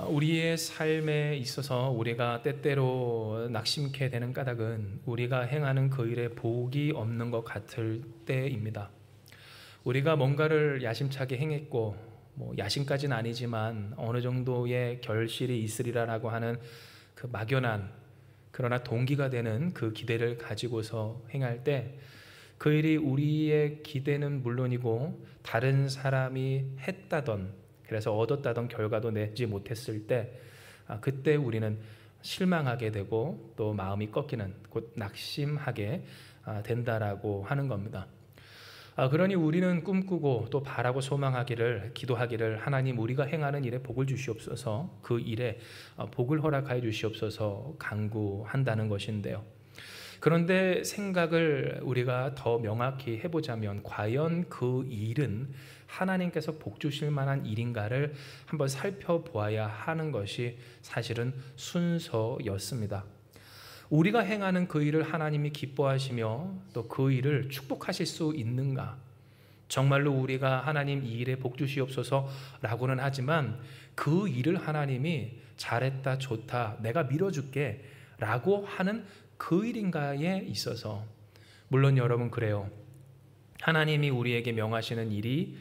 우리의 삶에 있어서 우리가 때때로 낙심케 되는 까닭은 우리가 행하는 그 일에 복이 없는 것 같을 때입니다. 우리가 뭔가를 야심차게 행했고 야심까지는 아니지만 어느 정도의 결실이 있으리라고 하는 그 막연한 그러나 동기가 되는 그 기대를 가지고서 행할 때 그 일이 우리의 기대는 물론이고 다른 사람이 했다던 그래서 얻었다던 결과도 내지 못했을 때 그때 우리는 실망하게 되고 또 마음이 꺾이는 곧 낙심하게 된다라고 하는 겁니다. 그러니 우리는 꿈꾸고 또 바라고 소망하기를 기도하기를 하나님 우리가 행하는 일에 복을 주시옵소서 그 일에 복을 허락하여 주시옵소서 간구한다는 것인데요. 그런데 생각을 우리가 더 명확히 해보자면 과연 그 일은 하나님께서 복 주실 만한 일인가를 한번 살펴보아야 하는 것이 사실은 순서였습니다. 우리가 행하는 그 일을 하나님이 기뻐하시며 또 그 일을 축복하실 수 있는가? 정말로 우리가 하나님 이 일에 복 주시옵소서라고는 하지만 그 일을 하나님이 잘했다 좋다 내가 밀어줄게 라고 하는 그 일인가에 있어서 물론 여러분 그래요. 하나님이 우리에게 명하시는 일이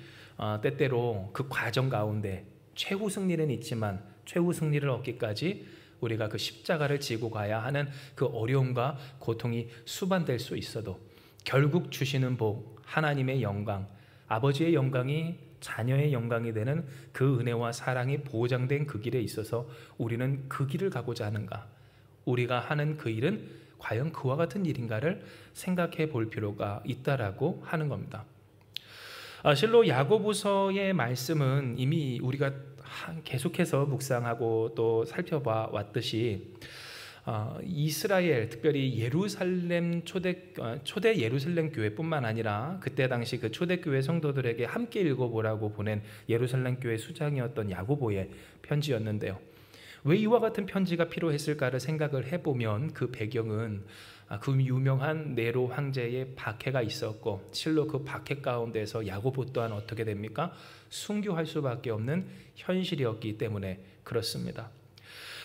때때로 그 과정 가운데 최후 승리는 있지만 최후 승리를 얻기까지 우리가 그 십자가를 지고 가야 하는 그 어려움과 고통이 수반될 수 있어도 결국 주시는 복, 하나님의 영광, 아버지의 영광이 자녀의 영광이 되는 그 은혜와 사랑이 보장된 그 길에 있어서 우리는 그 길을 가고자 하는가? 우리가 하는 그 일은 과연 그와 같은 일인가를 생각해 볼 필요가 있다라고 하는 겁니다. 실로 야고보서의 말씀은 이미 우리가 계속해서 묵상하고 또 살펴봐 왔듯이 이스라엘 특별히 예루살렘 초대 예루살렘 교회뿐만 아니라 그때 당시 그 초대교회 성도들에게 함께 읽어보라고 보낸 예루살렘 교회 수장이었던 야고보의 편지였는데요. 왜 이와 같은 편지가 필요했을까를 생각을 해보면 그 배경은 그 유명한 네로 황제의 박해가 있었고 실로 그 박해 가운데서 야고보 또한 어떻게 됩니까? 순교할 수밖에 없는 현실이었기 때문에 그렇습니다.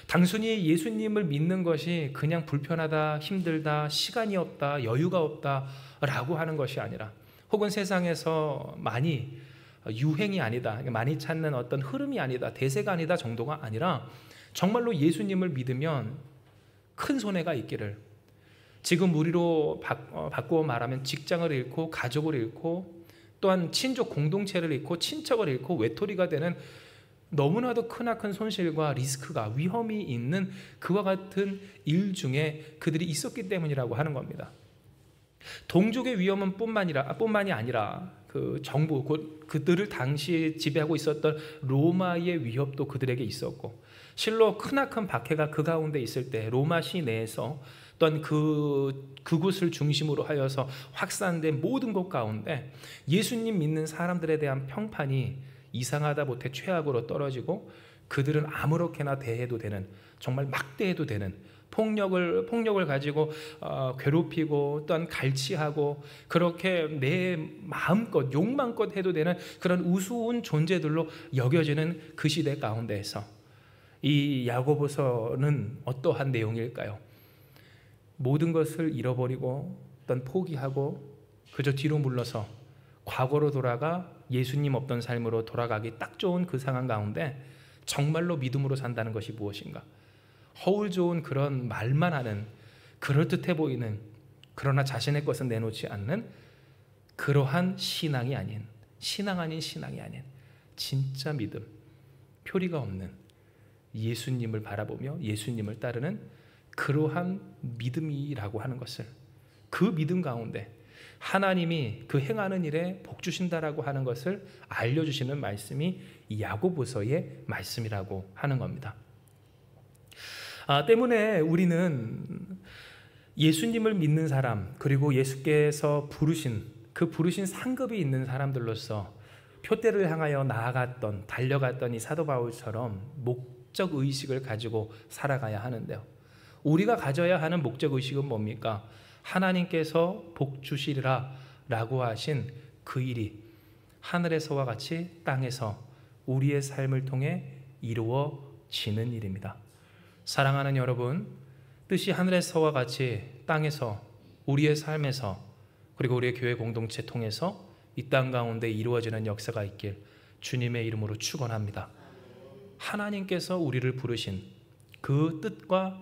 단순히 예수님을 믿는 것이 그냥 불편하다, 힘들다, 시간이 없다, 여유가 없다 라고 하는 것이 아니라 혹은 세상에서 많이 유행이 아니다, 많이 찾는 어떤 흐름이 아니다, 대세가 아니다 정도가 아니라 정말로 예수님을 믿으면 큰 손해가 있기를 지금 우리로 바꾸어 말하면 직장을 잃고 가족을 잃고 또한 친족 공동체를 잃고 친척을 잃고 외톨이가 되는 너무나도 크나큰 손실과 리스크가 위험이 있는 그와 같은 일 중에 그들이 있었기 때문이라고 하는 겁니다. 동족의 위험은 뿐만이 아니라 그 정부 곧 그들을 당시 지배하고 있었던 로마의 위협도 그들에게 있었고 실로 크나큰 박해가 그 가운데 있을 때 로마 시내에서 또한 그곳을 중심으로 하여서 확산된 모든 곳 가운데 예수님 믿는 사람들에 대한 평판이 이상하다 못해 최악으로 떨어지고 그들은 아무렇게나 대해도 되는 정말 막대해도 되는 폭력을 가지고 괴롭히고 또한 갈취하고 그렇게 내 마음껏 욕망껏 해도 되는 그런 우스운 존재들로 여겨지는 그 시대 가운데에서 이 야고보서는 어떠한 내용일까요? 모든 것을 잃어버리고 어떤 포기하고 그저 뒤로 물러서 과거로 돌아가 예수님 없던 삶으로 돌아가기 딱 좋은 그 상황 가운데 정말로 믿음으로 산다는 것이 무엇인가? 허울 좋은 그런 말만 하는 그럴듯해 보이는 그러나 자신의 것은 내놓지 않는 그러한 신앙이 아닌 진짜 믿음, 표리가 없는 예수님을 바라보며 예수님을 따르는 그러한 믿음이라고 하는 것을 그 믿음 가운데 하나님이 그 행하는 일에 복 주신다라고 하는 것을 알려주시는 말씀이 이 야고보서의 말씀이라고 하는 겁니다. 때문에 우리는 예수님을 믿는 사람 그리고 예수께서 부르신 상급이 있는 사람들로서 표대를 향하여 나아갔던 달려갔던 이 사도 바울처럼 목적 의식을 가지고 살아가야 하는데요. 우리가 가져야 하는 목적 의식은 뭡니까? 하나님께서 복 주시리라 라고 하신 그 일이 하늘에서와 같이 땅에서 우리의 삶을 통해 이루어지는 일입니다. 사랑하는 여러분, 뜻이 하늘에서와 같이 땅에서, 우리의 삶에서, 그리고 우리의 교회 공동체 통해서 이 땅 가운데 이루어지는 역사가 있길 주님의 이름으로 축원합니다. 하나님께서 우리를 부르신 그 뜻과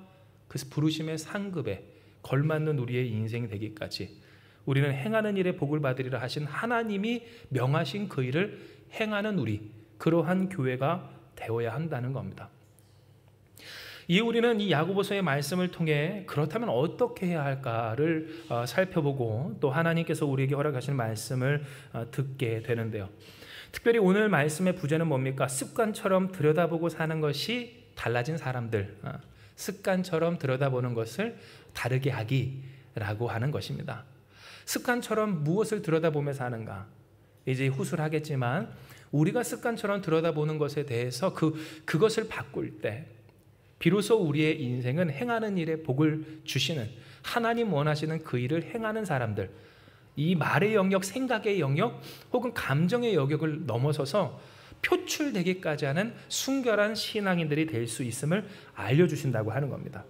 그 부르심의 상급에 걸맞는 우리의 인생이 되기까지 우리는 행하는 일에 복을 받으리라 하신 하나님이 명하신 그 일을 행하는 우리, 그러한 교회가 되어야 한다는 겁니다. 이에 우리는 이 야고보서의 말씀을 통해 그렇다면 어떻게 해야 할까를 살펴보고 또 하나님께서 우리에게 허락하신 말씀을 듣게 되는데요. 특별히 오늘 말씀의 부제는 뭡니까? 습관처럼 들여다보고 사는 것이 달라진 사람들, 습관처럼 들여다보는 것을 다르게 하기라고 하는 것입니다. 습관처럼 무엇을 들여다보며 사는가? 이제 후술하겠지만 우리가 습관처럼 들여다보는 것에 대해서 그것을 바꿀 때 비로소 우리의 인생은 행하는 일에 복을 주시는, 하나님 원하시는 그 일을 행하는 사람들, 이 말의 영역, 생각의 영역 혹은 감정의 영역을 넘어서서 표출되기까지 하는 순결한 신앙인들이 될 수 있음을 알려주신다고 하는 겁니다.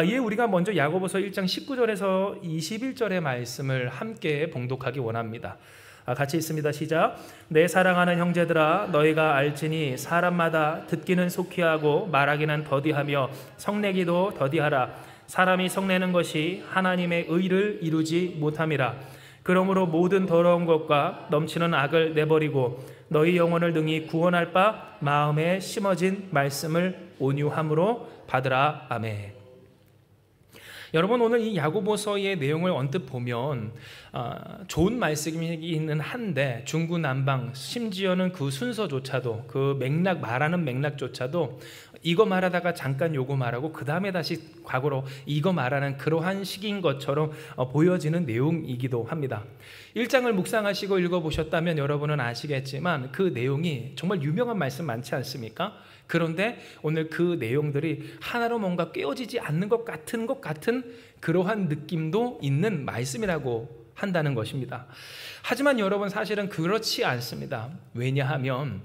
이에 우리가 먼저 야고보서 1장 19절에서 21절의 말씀을 함께 봉독하기 원합니다. 같이 있습니다. 시작. 내 사랑하는 형제들아, 너희가 알지니 사람마다 듣기는 속히 하고 말하기는 더디하며 성내기도 더디하라. 사람이 성내는 것이 하나님의 의를 이루지 못함이라. 그러므로 모든 더러운 것과 넘치는 악을 내버리고 너희 영혼을 능히 구원할 바 마음에 심어진 말씀을 온유함으로 받으라. 아멘. 여러분, 오늘 이 야고보서의 내용을 언뜻 보면 좋은 말씀이기는 한데 중구난방, 심지어는 그 순서조차도, 그 맥락, 말하는 맥락조차도 이거 말하다가 잠깐 요거 말하고 그 다음에 다시 과거로 이거 말하는 그러한 식인 것처럼 보여지는 내용이기도 합니다. 1장을 묵상하시고 읽어보셨다면 여러분은 아시겠지만 그 내용이 정말 유명한 말씀 많지 않습니까? 그런데 오늘 그 내용들이 하나로 뭔가 깨어지지 않는 것 같은 그러한 느낌도 있는 말씀이라고 한다는 것입니다. 하지만 여러분, 사실은 그렇지 않습니다. 왜냐하면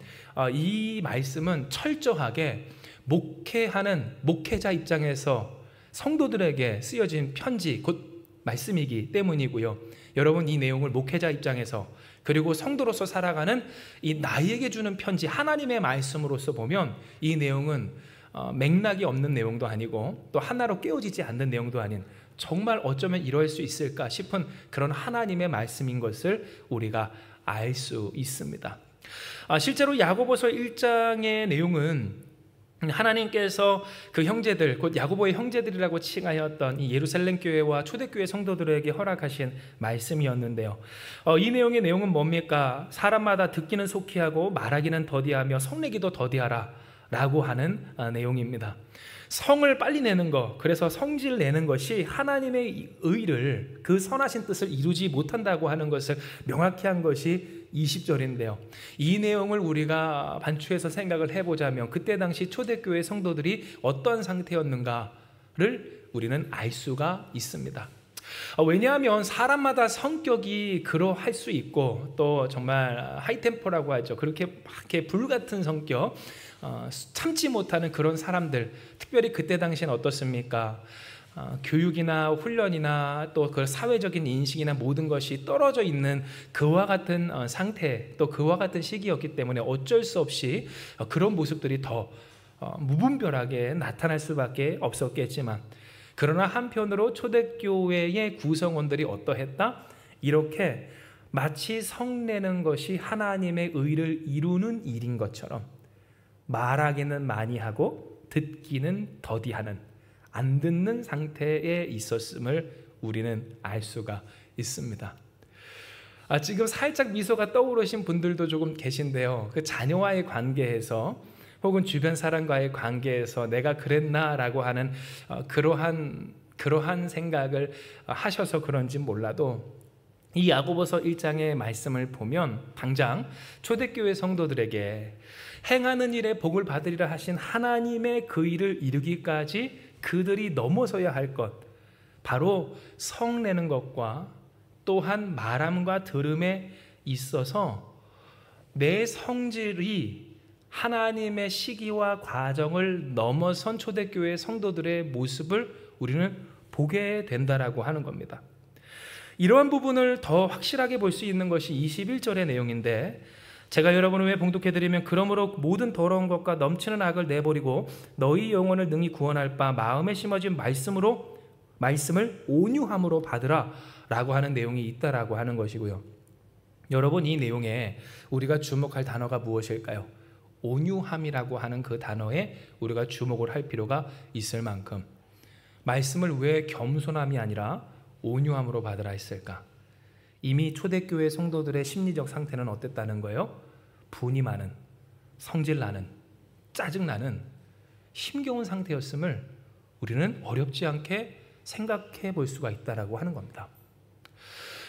이 말씀은 철저하게 목회하는 목회자 입장에서 성도들에게 쓰여진 편지, 곧 말씀이기 때문이고요. 여러분, 이 내용을 목회자 입장에서 그리고 성도로서 살아가는 이 나에게 주는 편지, 하나님의 말씀으로서 보면 이 내용은 맥락이 없는 내용도 아니고 또 하나로 깨어지지 않는 내용도 아닌, 정말 어쩌면 이럴 수 있을까 싶은 그런 하나님의 말씀인 것을 우리가 알 수 있습니다. 실제로 야고보서 1장의 내용은 하나님께서 그 형제들, 곧 야고보의 형제들이라고 칭하였던 이 예루살렘 교회와 초대교회 성도들에게 허락하신 말씀이었는데요. 이 내용의 내용은 뭡니까? 사람마다 듣기는 속히 하고 말하기는 더디하며 성내기도 더디하라 라고 하는 내용입니다. 성을 빨리 내는 것, 그래서 성질 내는 것이 하나님의 의를, 그 선하신 뜻을 이루지 못한다고 하는 것을 명확히 한 것이 20절인데요. 이 내용을 우리가 반추해서 생각을 해보자면 그때 당시 초대교회 성도들이 어떤 상태였는가를 우리는 알 수가 있습니다. 왜냐하면 사람마다 성격이 그러할 수 있고 또 정말 하이템포라고 하죠. 그렇게 불같은 성격, 참지 못하는 그런 사람들, 특별히 그때 당시엔 어떻습니까? 교육이나 훈련이나 또 그 사회적인 인식이나 모든 것이 떨어져 있는 그와 같은 상태, 또 그와 같은 시기였기 때문에 어쩔 수 없이 그런 모습들이 더 무분별하게 나타날 수밖에 없었겠지만, 그러나 한편으로 초대교회의 구성원들이 어떠했다? 이렇게 마치 성내는 것이 하나님의 의를 이루는 일인 것처럼 말하기는 많이 하고 듣기는 더디하는, 안 듣는 상태에 있었음을 우리는 알 수가 있습니다. 지금 살짝 미소가 떠오르신 분들도 조금 계신데요. 그 자녀와의 관계에서 혹은 주변 사람과의 관계에서 내가 그랬나라고 하는 그러한 생각을 하셔서 그런지 몰라도 이 야고보서 1장의 말씀을 보면 당장 초대교회 성도들에게 행하는 일에 복을 받으리라 하신 하나님의 그 일을 이루기까지 그들이 넘어서야 할 것, 바로 성내는 것과 또한 말함과 들음에 있어서 내 성질이 하나님의 시기와 과정을 넘어선 초대교회 성도들의 모습을 우리는 보게 된다라고 하는 겁니다. 이러한 부분을 더 확실하게 볼 수 있는 것이 21절의 내용인데, 제가 여러분을 위해 봉독해드리면, 그러므로 모든 더러운 것과 넘치는 악을 내버리고 너희 영혼을 능히 구원할 바 마음에 심어진 말씀을 온유함으로 받으라 라고 하는 내용이 있다라고 하는 것이고요. 여러분, 이 내용에 우리가 주목할 단어가 무엇일까요? 온유함이라고 하는 그 단어에 우리가 주목을 할 필요가 있을 만큼, 말씀을 왜 겸손함이 아니라 온유함으로 받으라 했을까? 이미 초대교회 성도들의 심리적 상태는 어땠다는 거예요? 분이 많은, 성질나는, 짜증나는, 힘겨운 상태였음을 우리는 어렵지 않게 생각해 볼 수가 있다라고 하는 겁니다.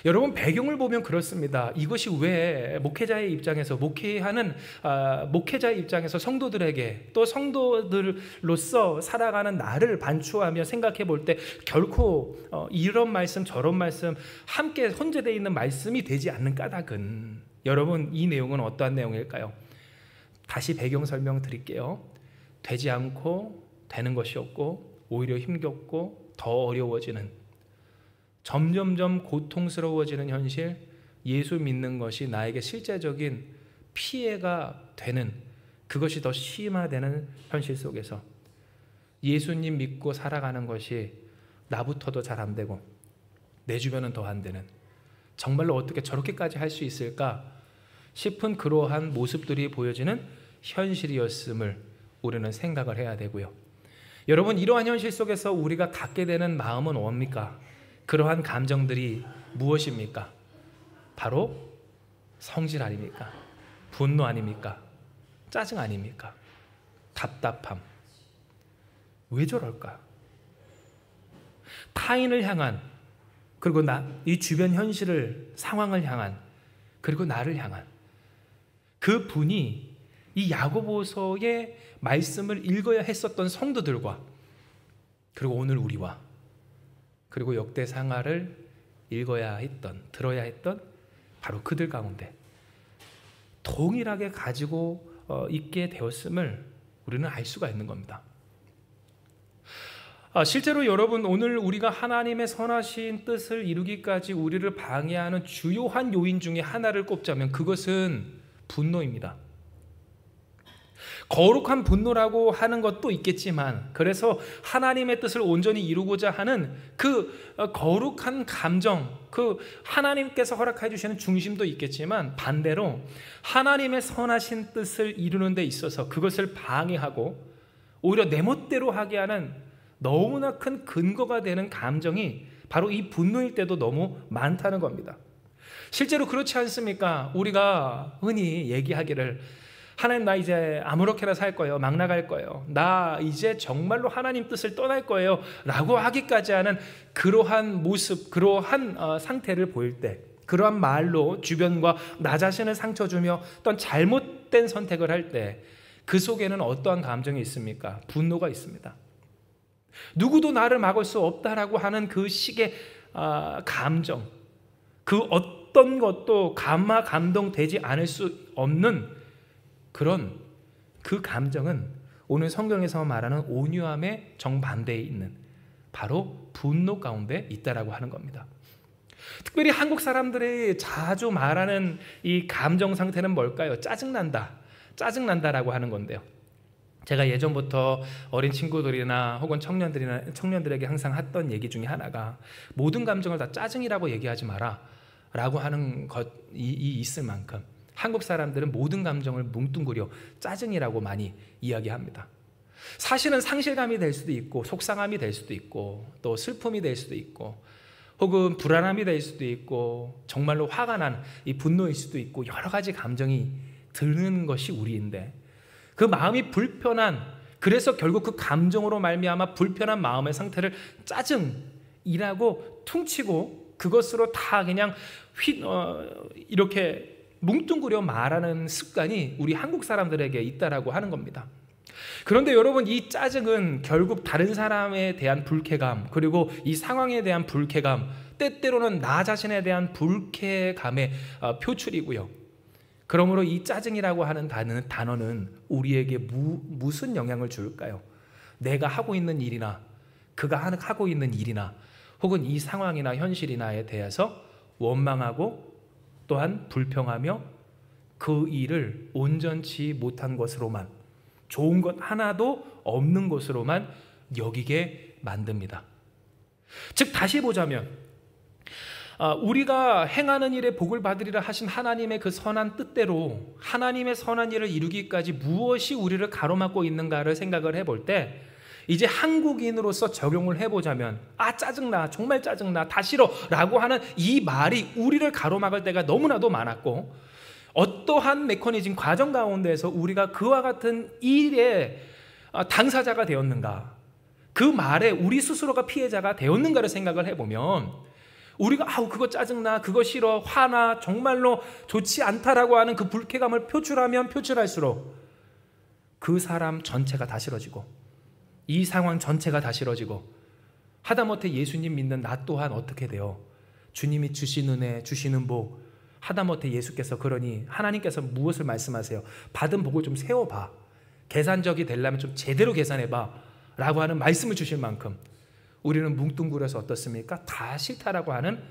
여러분, 배경을 보면 그렇습니다. 이것이 왜 목회자의 입장에서, 목회자의 입장에서 성도들에게, 또 성도들로서 살아가는 나를 반추하며 생각해 볼 때 결코 이런 말씀 저런 말씀 함께 혼재되어 있는 말씀이 되지 않는 까닭은, 여러분, 이 내용은 어떠한 내용일까요? 다시 배경 설명 드릴게요. 되지 않고 되는 것이 없고 오히려 힘겹고 더 어려워지는, 점점점 고통스러워지는 현실, 예수 믿는 것이 나에게 실제적인 피해가 되는, 그것이 더 심화되는 현실 속에서 예수님 믿고 살아가는 것이 나부터도 잘 안 되고 내 주변은 더 안 되는, 정말로 어떻게 저렇게까지 할 수 있을까 싶은 그러한 모습들이 보여지는 현실이었음을 우리는 생각을 해야 되고요. 여러분, 이러한 현실 속에서 우리가 갖게 되는 마음은 뭡니까? 그러한 감정들이 무엇입니까? 바로 성질 아닙니까? 분노 아닙니까? 짜증 아닙니까? 답답함. 왜 저럴까? 타인을 향한, 그리고 이 주변 현실을, 상황을 향한, 그리고 나를 향한 그 분이 이 야고보서의 말씀을 읽어야 했었던 성도들과, 그리고 오늘 우리와, 그리고 역대상하를 읽어야 했던, 들어야 했던 바로 그들 가운데 동일하게 가지고 있게 되었음을 우리는 알 수가 있는 겁니다. 실제로 여러분, 오늘 우리가 하나님의 선하신 뜻을 이루기까지 우리를 방해하는 주요한 요인 중에 하나를 꼽자면 그것은 분노입니다. 거룩한 분노라고 하는 것도 있겠지만, 그래서 하나님의 뜻을 온전히 이루고자 하는 그 거룩한 감정, 그 하나님께서 허락해 주시는 중심도 있겠지만, 반대로 하나님의 선하신 뜻을 이루는 데 있어서 그것을 방해하고 오히려 내 멋대로 하게 하는 너무나 큰 근거가 되는 감정이 바로 이 분노일 때도 너무 많다는 겁니다. 실제로 그렇지 않습니까? 우리가 흔히 얘기하기를, 하나님, 나 이제 아무렇게나 살 거예요. 막 나갈 거예요. 나 이제 정말로 하나님 뜻을 떠날 거예요 라고 하기까지 하는 그러한 모습, 그러한 상태를 보일 때, 그러한 말로 주변과 나 자신을 상처 주며 어떤 잘못된 선택을 할 때 그 속에는 어떠한 감정이 있습니까? 분노가 있습니다. 누구도 나를 막을 수 없다라고 하는 그 식의 감정, 그 어떤 것도 감동되지 않을 수 없는 그런 그 감정은 오늘 성경에서 말하는 온유함의 정반대에 있는 바로 분노 가운데 있다라고 하는 겁니다. 특별히 한국 사람들이 자주 말하는 이 감정 상태는 뭘까요? 짜증난다라고 하는 건데요. 제가 예전부터 어린 친구들이나 혹은 청년들에게 항상 했던 얘기 중에 하나가, 모든 감정을 다 짜증이라고 얘기하지 마라 라고 하는 것이 있을 만큼 한국 사람들은 모든 감정을 뭉뚱그려 짜증이라고 많이 이야기합니다. 사실은 상실감이 될 수도 있고, 속상함이 될 수도 있고, 또 슬픔이 될 수도 있고, 혹은 불안함이 될 수도 있고, 정말로 화가 난 이 분노일 수도 있고, 여러 가지 감정이 드는 것이 우리인데, 그 마음이 불편한, 그래서 결국 그 감정으로 말미암아 불편한 마음의 상태를 짜증이라고 퉁치고 그것으로 다 그냥 이렇게 뭉뚱그려 말하는 습관이 우리 한국 사람들에게 있다라고 하는 겁니다. 그런데 여러분, 이 짜증은 결국 다른 사람에 대한 불쾌감, 그리고 이 상황에 대한 불쾌감, 때때로는 나 자신에 대한 불쾌감의 표출이고요. 그러므로 이 짜증이라고 하는 단어는 우리에게 무슨 영향을 줄까요? 내가 하고 있는 일이나 그가 하고 있는 일이나 혹은 이 상황이나 현실이나에 대해서 원망하고 또한 불평하며 그 일을 온전치 못한 것으로만, 좋은 것 하나도 없는 것으로만 여기게 만듭니다. 즉 다시 보자면 우리가 행하는 일에 복을 받으리라 하신 하나님의 그 선한 뜻대로 하나님의 선한 일을 이루기까지 무엇이 우리를 가로막고 있는가를 생각을 해볼 때, 이제 한국인으로서 적용을 해보자면 짜증나, 정말 짜증나, 다 싫어 라고 하는 이 말이 우리를 가로막을 때가 너무나도 많았고, 어떠한 메커니즘 과정 가운데에서 우리가 그와 같은 일의 당사자가 되었는가, 그 말에 우리 스스로가 피해자가 되었는가를 생각을 해보면, 우리가 그거 짜증나, 그거 싫어, 화나, 정말로 좋지 않다라고 하는 그 불쾌감을 표출하면 표출할수록 그 사람 전체가 다 싫어지고 이 상황 전체가 다 싫어지고, 하다못해 예수님 믿는 나 또한 어떻게 돼요? 주님이 주시는 은혜, 주시는 복, 하다못해 예수께서 그러니 하나님께서 무엇을 말씀하세요? 받은 복을 좀 세워봐, 계산적이 되려면 좀 제대로 계산해봐 라고 하는 말씀을 주실 만큼 우리는 뭉뚱그려서 어떻습니까? 다 싫다라고 하는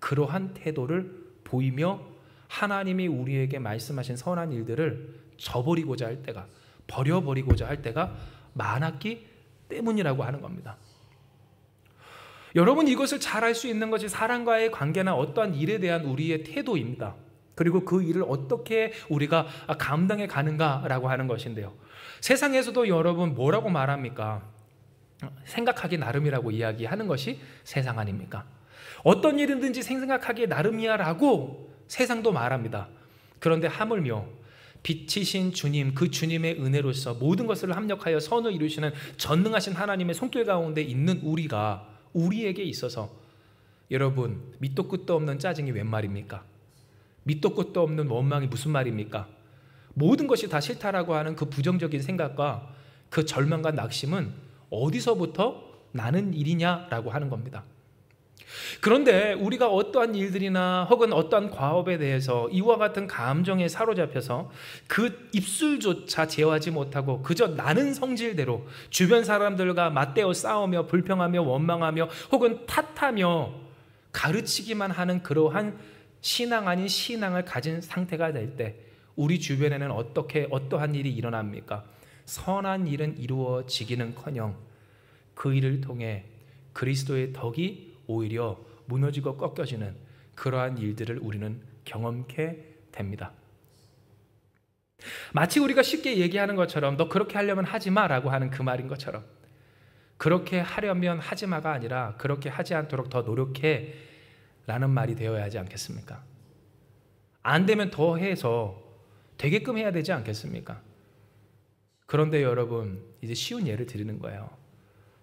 그러한 태도를 보이며 하나님이 우리에게 말씀하신 선한 일들을 저버리고자 할 때가, 버려버리고자 할 때가 많았기 때문이라고 하는 겁니다. 여러분, 이것을 잘 알 수 있는 것이 사람과의 관계나 어떠한 일에 대한 우리의 태도입니다. 그리고 그 일을 어떻게 우리가 감당해 가는가라고 하는 것인데요, 세상에서도 여러분 뭐라고 말합니까? 생각하기 나름이라고 이야기하는 것이 세상 아닙니까? 어떤 일이든지 생각하기 나름이야 라고 세상도 말합니다. 그런데 하물며 빛이신 주님, 그 주님의 은혜로서 모든 것을 합력하여 선을 이루시는 전능하신 하나님의 손길 가운데 있는 우리에게 있어서 여러분, 밑도 끝도 없는 짜증이 웬 말입니까? 밑도 끝도 없는 원망이 무슨 말입니까? 모든 것이 다 싫다라고 하는 그 부정적인 생각과 그 절망과 낙심은 어디서부터 나는 일이냐라고 하는 겁니다. 그런데 우리가 어떠한 일들이나 혹은 어떠한 과업에 대해서 이와 같은 감정에 사로잡혀서 그 입술조차 제어하지 못하고 그저 나는 성질대로 주변 사람들과 맞대어 싸우며 불평하며 원망하며 혹은 탓하며 가르치기만 하는 그러한 신앙 아닌 신앙을 가진 상태가 될 때 우리 주변에는 어떠한 일이 일어납니까? 선한 일은 이루어지기는커녕 그 일을 통해 그리스도의 덕이 오히려 무너지고 꺾여지는 그러한 일들을 우리는 경험케 됩니다. 마치 우리가 쉽게 얘기하는 것처럼 너 그렇게 하려면 하지마 라고 하는 그 말인 것처럼, 그렇게 하려면 하지마가 아니라 그렇게 하지 않도록 더 노력해 라는 말이 되어야 하지 않겠습니까? 안 되면 더 해서 되게끔 해야 되지 않겠습니까? 그런데 여러분, 이제 쉬운 예를 드리는 거예요.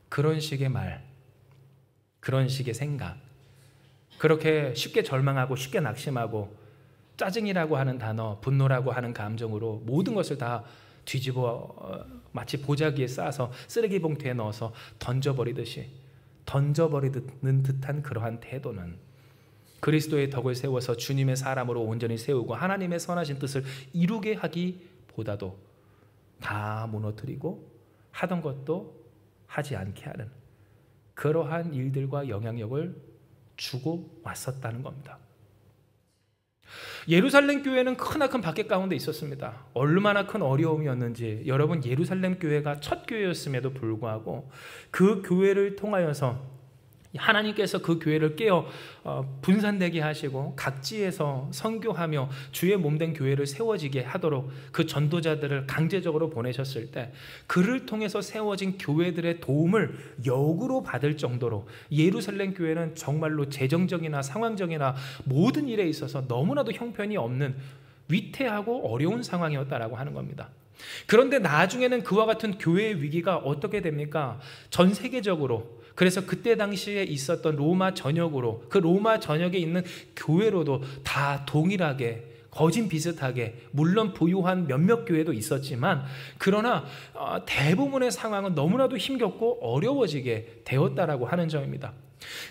그런 식의 말, 그런 식의 생각, 그렇게 쉽게 절망하고 쉽게 낙심하고 짜증이라고 하는 단어, 분노라고 하는 감정으로 모든 것을 다 뒤집어 마치 보자기에 싸서 쓰레기 봉투에 넣어서 던져버리는 듯한 그러한 태도는 그리스도의 덕을 세워서 주님의 사람으로 온전히 세우고 하나님의 선하신 뜻을 이루게 하기보다도 다 무너뜨리고 하던 것도 하지 않게 하는 그러한 일들과 영향력을 주고 왔었다는 겁니다. 예루살렘 교회는 크나큰 박해 가운데 있었습니다. 얼마나 큰 어려움이었는지 여러분, 예루살렘 교회가 첫 교회였음에도 불구하고 그 교회를 통하여서 하나님께서 그 교회를 깨어 분산되게 하시고 각지에서 선교하며 주의 몸된 교회를 세워지게 하도록 그 전도자들을 강제적으로 보내셨을 때 그를 통해서 세워진 교회들의 도움을 역으로 받을 정도로 예루살렘 교회는 정말로 재정적이나 상황적이나 모든 일에 있어서 너무나도 형편이 없는 위태하고 어려운 상황이었다라고 하는 겁니다. 그런데 나중에는 그와 같은 교회의 위기가 어떻게 됩니까? 전 세계적으로, 그래서 그때 당시에 있었던 로마 전역으로, 그 로마 전역에 있는 교회로도 다 동일하게 거진 비슷하게, 물론 부유한 몇몇 교회도 있었지만 그러나 대부분의 상황은 너무나도 힘겹고 어려워지게 되었다라고 하는 점입니다.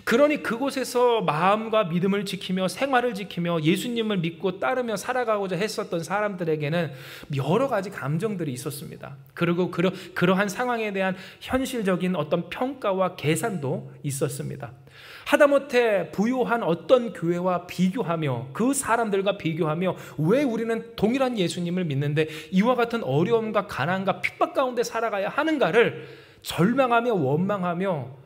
그러니 그곳에서 마음과 믿음을 지키며 생활을 지키며 예수님을 믿고 따르며 살아가고자 했었던 사람들에게는 여러 가지 감정들이 있었습니다. 그리고 그러한 상황에 대한 현실적인 어떤 평가와 계산도 있었습니다. 하다못해 부유한 어떤 교회와 비교하며 그 사람들과 비교하며 왜 우리는 동일한 예수님을 믿는데 이와 같은 어려움과 가난과 핍박 가운데 살아가야 하는가를 절망하며 원망하며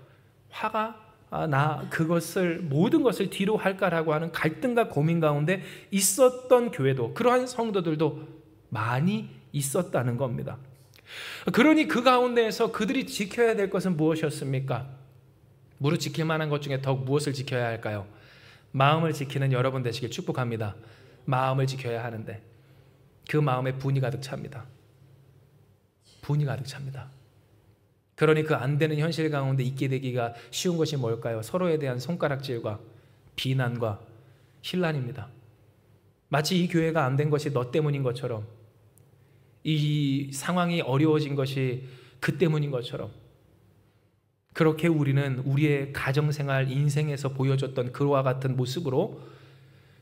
화가 나 그것을 모든 것을 뒤로 할까라고 하는 갈등과 고민 가운데 있었던 교회도, 그러한 성도들도 많이 있었다는 겁니다. 그러니 그 가운데에서 그들이 지켜야 될 것은 무엇이었습니까? 무릇 지킬 만한 것 중에 더욱 무엇을 지켜야 할까요? 마음을 지키는 여러분 되시길 축복합니다. 마음을 지켜야 하는데 그 마음에 분이 가득 찹니다. 분이 가득 찹니다. 그러니 그 안 되는 현실 가운데 있게 되기가 쉬운 것이 뭘까요? 서로에 대한 손가락질과 비난과 혼란입니다. 마치 이 교회가 안 된 것이 너 때문인 것처럼, 이 상황이 어려워진 것이 그 때문인 것처럼, 그렇게 우리는 우리의 가정생활, 인생에서 보여줬던 그와 같은 모습으로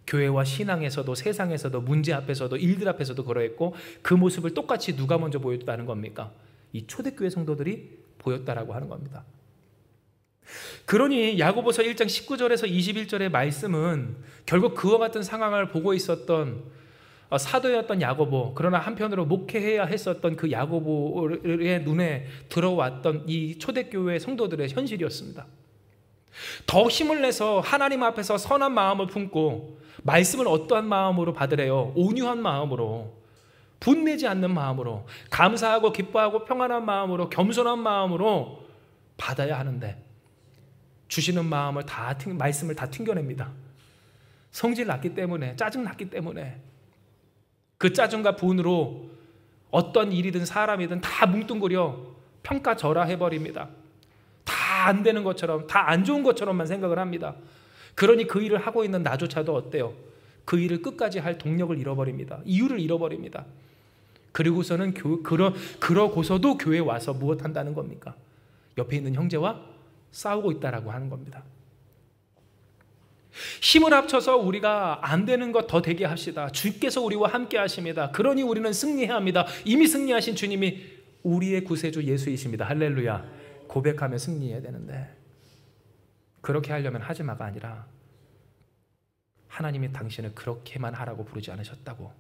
교회와 신앙에서도 세상에서도 문제 앞에서도 일들 앞에서도 그러했고, 그 모습을 똑같이 누가 먼저 보였다는 겁니까? 이 초대교회 성도들이 보였다라고 하는 겁니다. 그러니 야고보서 1장 19절에서 21절의 말씀은 결국 그와 같은 상황을 보고 있었던 사도였던 야고보, 그러나 한편으로 목회해야 했었던 그 야고보의 눈에 들어왔던 이 초대교회 성도들의 현실이었습니다. 더 힘을 내서 하나님 앞에서 선한 마음을 품고 말씀을 어떠한 마음으로 받으래요? 온유한 마음으로, 분내지 않는 마음으로, 감사하고 기뻐하고 평안한 마음으로, 겸손한 마음으로 받아야 하는데 주시는 마음을 말씀을 다 튕겨냅니다. 성질 났기 때문에, 짜증 났기 때문에 그 짜증과 분으로 어떤 일이든 사람이든 다 뭉뚱그려 평가절하해버립니다. 다 안 되는 것처럼, 다 안 좋은 것처럼만 생각을 합니다. 그러니 그 일을 하고 있는 나조차도 어때요? 그 일을 끝까지 할 동력을 잃어버립니다. 이유를 잃어버립니다. 그리고서는 그러고서도 교회에 와서 무엇 한다는 겁니까? 옆에 있는 형제와 싸우고 있다라고 하는 겁니다. 힘을 합쳐서 우리가 안 되는 것 더 되게 합시다. 주께서 우리와 함께 하십니다. 그러니 우리는 승리해야 합니다. 이미 승리하신 주님이 우리의 구세주 예수이십니다. 할렐루야. 고백하며 승리해야 되는데 그렇게 하려면 하지마가 아니라 하나님이 당신을 그렇게만 하라고 부르지 않으셨다고.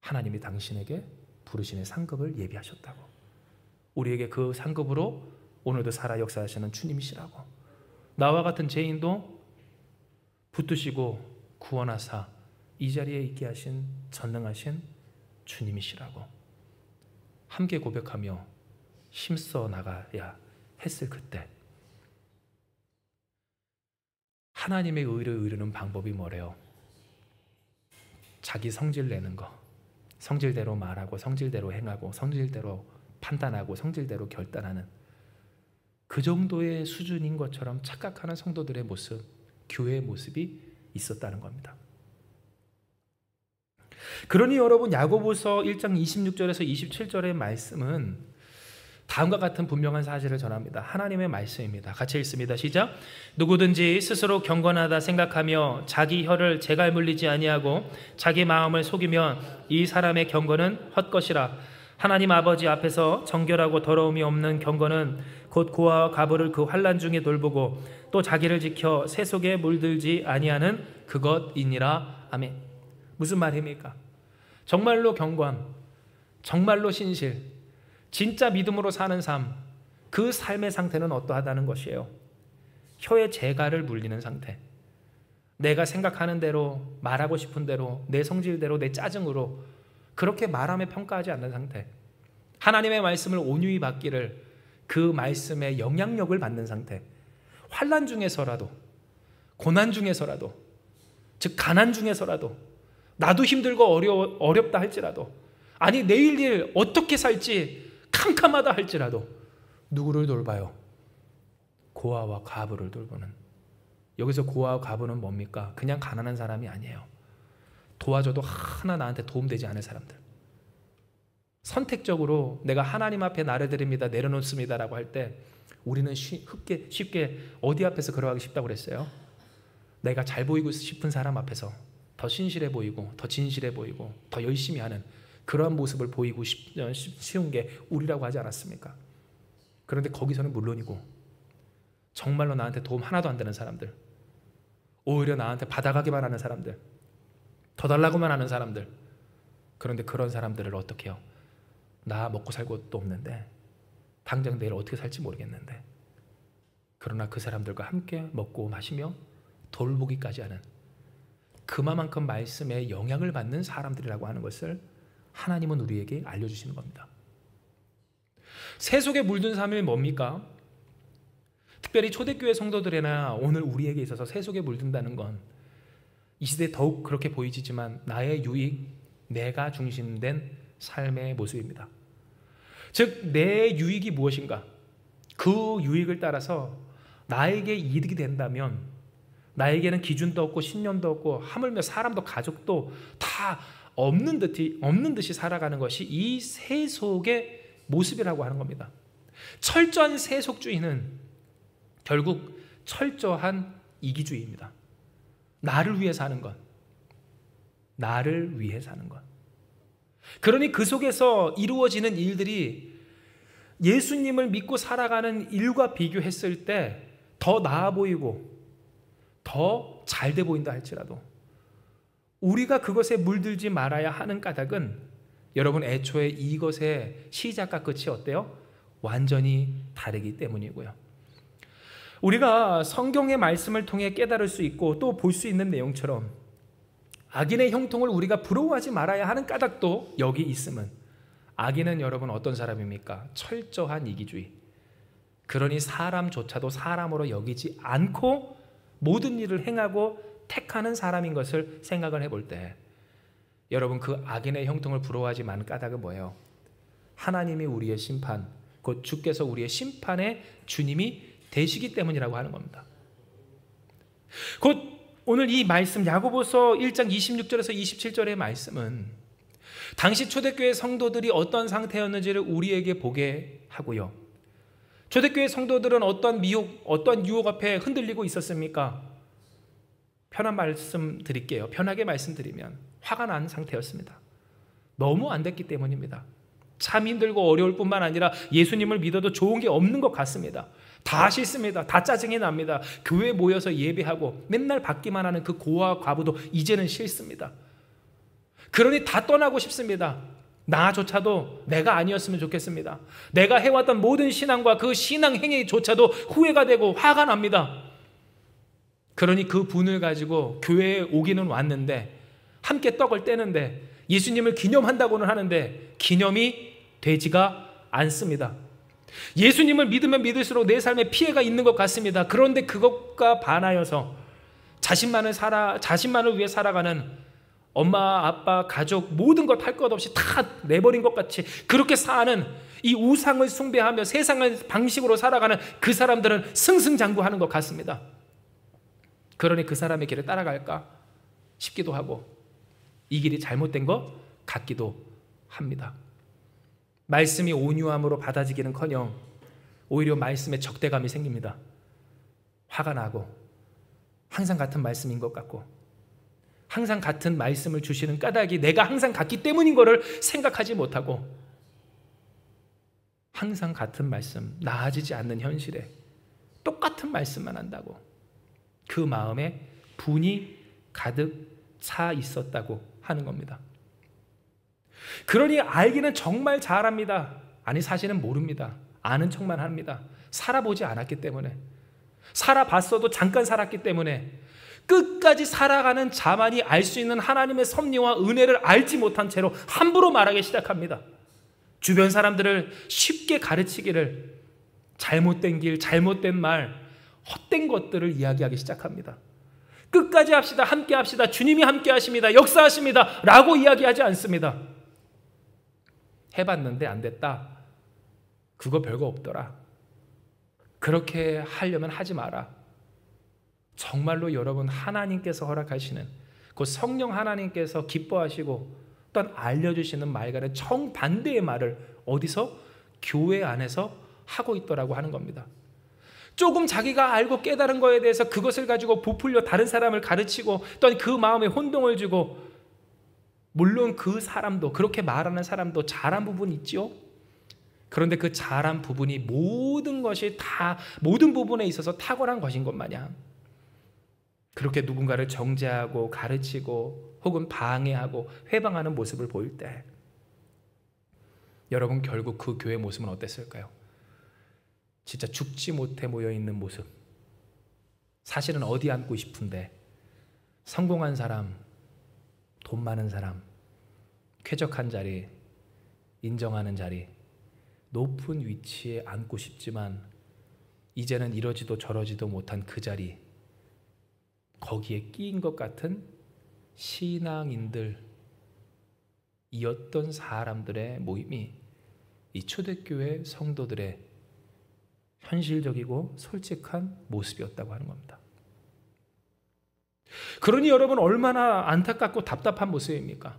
하나님이 당신에게 부르시는 상급을 예비하셨다고. 우리에게 그 상급으로 오늘도 살아 역사하시는 주님이시라고. 나와 같은 죄인도 붙드시고 구원하사 이 자리에 있게 하신 전능하신 주님이시라고 함께 고백하며 힘써 나가야 했을 그때 하나님의 의를 이루는 방법이 뭐래요? 자기 성질 내는 거, 성질대로 말하고 성질대로 행하고 성질대로 판단하고 성질대로 결단하는 그 정도의 수준인 것처럼 착각하는 성도들의 모습, 교회의 모습이 있었다는 겁니다. 그러니 여러분, 야고보서 1장 26절에서 27절의 말씀은 다음과 같은 분명한 사실을 전합니다. 하나님의 말씀입니다. 같이 읽습니다. 시작. 누구든지 스스로 경건하다 생각하며 자기 혀를 재갈 물리지 아니하고 자기 마음을 속이면 이 사람의 경건은 헛것이라. 하나님 아버지 앞에서 정결하고 더러움이 없는 경건은 곧 고아와 과부를 그 환난 중에 돌보고 또 자기를 지켜 새 속에 물들지 아니하는 그것이니라. 아멘. 무슨 말입니까? 정말로 경건, 정말로 신실, 진짜 믿음으로 사는 삶, 그 삶의 상태는 어떠하다는 것이에요? 혀에 재갈을 물리는 상태. 내가 생각하는 대로, 말하고 싶은 대로, 내 성질대로, 내 짜증으로 그렇게 말하며 평가하지 않는 상태. 하나님의 말씀을 온유히 받기를, 그 말씀의 영향력을 받는 상태. 환난 중에서라도, 고난 중에서라도, 즉 가난 중에서라도, 나도 힘들고 어렵다 할지라도, 아니 내일 일 어떻게 살지 캄캄하다 할지라도 누구를 돌봐요? 고아와 과부를 돌보는. 여기서 고아와 과부는 뭡니까? 그냥 가난한 사람이 아니에요. 도와줘도 하나 나한테 도움되지 않을 사람들. 선택적으로 내가 하나님 앞에 나를 드립니다, 내려놓습니다 라고 할 때 우리는 쉽게 어디 앞에서 그러하기 쉽다고 그랬어요? 내가 잘 보이고 싶은 사람 앞에서 더 신실해 보이고 더 진실해 보이고 더 열심히 하는 그러한 모습을 보이고 쉬운 게 우리라고 하지 않았습니까? 그런데 거기서는 물론이고 정말로 나한테 도움 하나도 안 되는 사람들, 오히려 나한테 받아가기만 하는 사람들, 더 달라고만 하는 사람들, 그런데 그런 사람들을 어떻게 해요? 나 먹고 살 것도 없는데 당장 내일 어떻게 살지 모르겠는데 그러나 그 사람들과 함께 먹고 마시며 돌보기까지 하는 그만큼 말씀에 영향을 받는 사람들이라고 하는 것을 하나님은 우리에게 알려주시는 겁니다. 세속에 물든 삶이 뭡니까? 특별히 초대교회 성도들이나 오늘 우리에게 있어서 세속에 물든다는 건 이 시대에 더욱 그렇게 보이지만 나의 유익, 내가 중심된 삶의 모습입니다. 즉 내 유익이 무엇인가? 그 유익을 따라서 나에게 이득이 된다면 나에게는 기준도 없고 신념도 없고 하물며 사람도 가족도 다 없는 듯이 살아가는 것이 이 세속의 모습이라고 하는 겁니다. 철저한 세속주의는 결국 철저한 이기주의입니다. 나를 위해 사는 것, 나를 위해 사는 것. 그러니 그 속에서 이루어지는 일들이 예수님을 믿고 살아가는 일과 비교했을 때 더 나아 보이고 더 잘 돼 보인다 할지라도 우리가 그것에 물들지 말아야 하는 까닭은 여러분 애초에 이것의 시작과 끝이 어때요? 완전히 다르기 때문이고요. 우리가 성경의 말씀을 통해 깨달을 수 있고 또 볼 수 있는 내용처럼 악인의 형통을 우리가 부러워하지 말아야 하는 까닭도 여기 있음은 악인은 여러분 어떤 사람입니까? 철저한 이기주의. 그러니 사람조차도 사람으로 여기지 않고 모든 일을 행하고 택하는 사람인 것을 생각을 해볼 때 여러분 그 악인의 형통을 부러워하지 마는 까닭은 뭐예요? 하나님이 우리의 심판, 곧 주께서 우리의 심판의 주님이 되시기 때문이라고 하는 겁니다. 곧 오늘 이 말씀 야고보서 1장 26절에서 27절의 말씀은 당시 초대교회 성도들이 어떤 상태였는지를 우리에게 보게 하고요. 초대교회 성도들은 어떤 미혹, 어떤 유혹 앞에 흔들리고 있었습니까? 편한 말씀 드릴게요. 편하게 말씀드리면 화가 난 상태였습니다. 너무 안 됐기 때문입니다. 참 힘들고 어려울 뿐만 아니라 예수님을 믿어도 좋은 게 없는 것 같습니다. 다 싫습니다. 다 짜증이 납니다. 교회에 모여서 예배하고 맨날 받기만 하는 그 고아와 과부도 이제는 싫습니다. 그러니 다 떠나고 싶습니다. 나조차도 내가 아니었으면 좋겠습니다. 내가 해왔던 모든 신앙과 그 신앙 행위조차도 후회가 되고 화가 납니다. 그러니 그 분을 가지고 교회에 오기는 왔는데 함께 떡을 떼는데 예수님을 기념한다고는 하는데 기념이 되지가 않습니다. 예수님을 믿으면 믿을수록 내 삶에 피해가 있는 것 같습니다. 그런데 그것과 반하여서 자신만을 위해 살아가는 엄마, 아빠, 가족 모든 것 할 것 없이 다 내버린 것 같이 그렇게 사는 이 우상을 숭배하며 세상의 방식으로 살아가는 그 사람들은 승승장구하는 것 같습니다. 그러니 그 사람의 길을 따라갈까 싶기도 하고 이 길이 잘못된 것 같기도 합니다. 말씀이 온유함으로 받아지기는커녕 오히려 말씀에 적대감이 생깁니다. 화가 나고 항상 같은 말씀인 것 같고 항상 같은 말씀을 주시는 까닭이 내가 항상 같기 때문인 것을 생각하지 못하고 항상 같은 말씀, 나아지지 않는 현실에 똑같은 말씀만 한다고 그 마음에 분이 가득 차 있었다고 하는 겁니다. 그러니 알기는 정말 잘합니다. 아니 사실은 모릅니다. 아는 척만 합니다. 살아보지 않았기 때문에, 살아봤어도 잠깐 살았기 때문에 끝까지 살아가는 자만이 알 수 있는 하나님의 섭리와 은혜를 알지 못한 채로 함부로 말하기 시작합니다. 주변 사람들을 쉽게 가르치기를 잘못된 길, 잘못된 말, 헛된 것들을 이야기하기 시작합니다. 끝까지 합시다, 함께 합시다, 주님이 함께 하십니다, 역사하십니다 라고 이야기하지 않습니다. 해봤는데 안 됐다, 그거 별거 없더라, 그렇게 하려면 하지 마라. 정말로 여러분 하나님께서 허락하시는 그 성령 하나님께서 기뻐하시고 또한 알려주시는 말과는 정반대의 말을 어디서? 교회 안에서 하고 있더라고 하는 겁니다. 조금 자기가 알고 깨달은 거에 대해서 그것을 가지고 부풀려 다른 사람을 가르치고 또한 그 마음에 혼동을 주고, 물론 그 사람도, 그렇게 말하는 사람도 잘한 부분이 있죠. 그런데 그 잘한 부분이 모든 것이 다 모든 부분에 있어서 탁월한 것인 것 마냥 그렇게 누군가를 정죄하고 가르치고 혹은 방해하고 회방하는 모습을 보일 때, 여러분 결국 그 교회 모습은 어땠을까요? 진짜 죽지 못해 모여있는 모습. 사실은 어디 앉고 싶은데 성공한 사람, 돈 많은 사람, 쾌적한 자리, 인정하는 자리, 높은 위치에 앉고 싶지만 이제는 이러지도 저러지도 못한 그 자리, 거기에 끼인 것 같은 신앙인들이었던 사람들의 모임이 이 초대교회 성도들의 현실적이고 솔직한 모습이었다고 하는 겁니다. 그러니 여러분, 얼마나 안타깝고 답답한 모습입니까?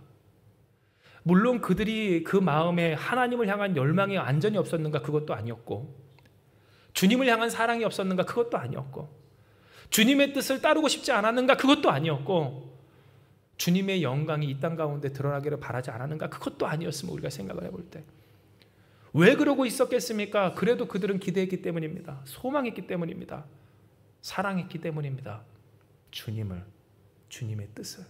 물론 그들이 그 마음에 하나님을 향한 열망이 완전히 없었는가? 그것도 아니었고, 주님을 향한 사랑이 없었는가? 그것도 아니었고, 주님의 뜻을 따르고 싶지 않았는가? 그것도 아니었고, 주님의 영광이 이 땅 가운데 드러나기를 바라지 않았는가? 그것도 아니었으면 우리가 생각을 해볼 때 왜 그러고 있었겠습니까? 그래도 그들은 기대했기 때문입니다. 소망했기 때문입니다. 사랑했기 때문입니다. 주님을, 주님의 뜻을.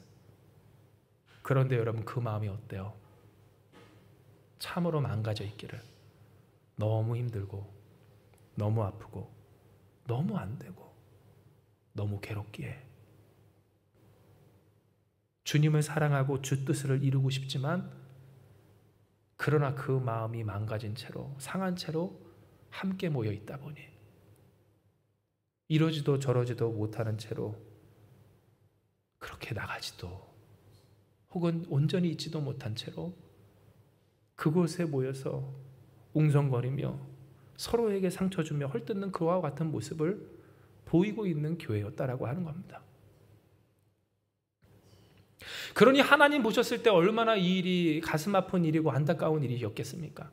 그런데 여러분, 그 마음이 어때요? 참으로 망가져 있기를. 너무 힘들고 너무 아프고 너무 안 되고 너무 괴롭기에 주님을 사랑하고 주 뜻을 이루고 싶지만, 그러나 그 마음이 망가진 채로, 상한 채로 함께 모여 있다 보니 이러지도 저러지도 못하는 채로 그렇게 나가지도 혹은 온전히 있지도 못한 채로 그곳에 모여서 웅성거리며 서로에게 상처 주며 헐뜯는 그와 같은 모습을 보이고 있는 교회였다라고 하는 겁니다. 그러니 하나님 보셨을 때 얼마나 이 일이 가슴 아픈 일이고 안타까운 일이었겠습니까?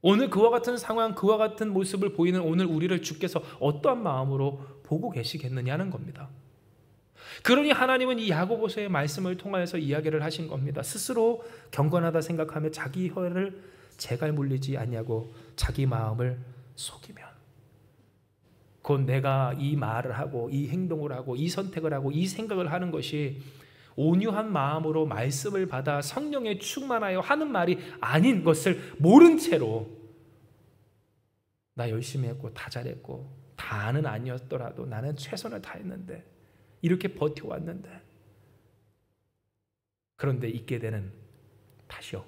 오늘 그와 같은 상황, 그와 같은 모습을 보이는 오늘 우리를 주께서 어떠한 마음으로 보고 계시겠느냐는 겁니다. 그러니 하나님은 이 야고보서의 말씀을 통하여서 이야기를 하신 겁니다. 스스로 경건하다 생각하며 자기 혀를 재갈 물리지 아니하고 자기 마음을 속이면, 곧 내가 이 말을 하고 이 행동을 하고 이 선택을 하고 이 생각을 하는 것이 온유한 마음으로 말씀을 받아 성령에 충만하여 하는 말이 아닌 것을 모른 채로, 나 열심히 했고 다 잘했고 다는 아니었더라도 나는 최선을 다했는데 이렇게 버텨왔는데, 그런데 있게 되는, 다시요,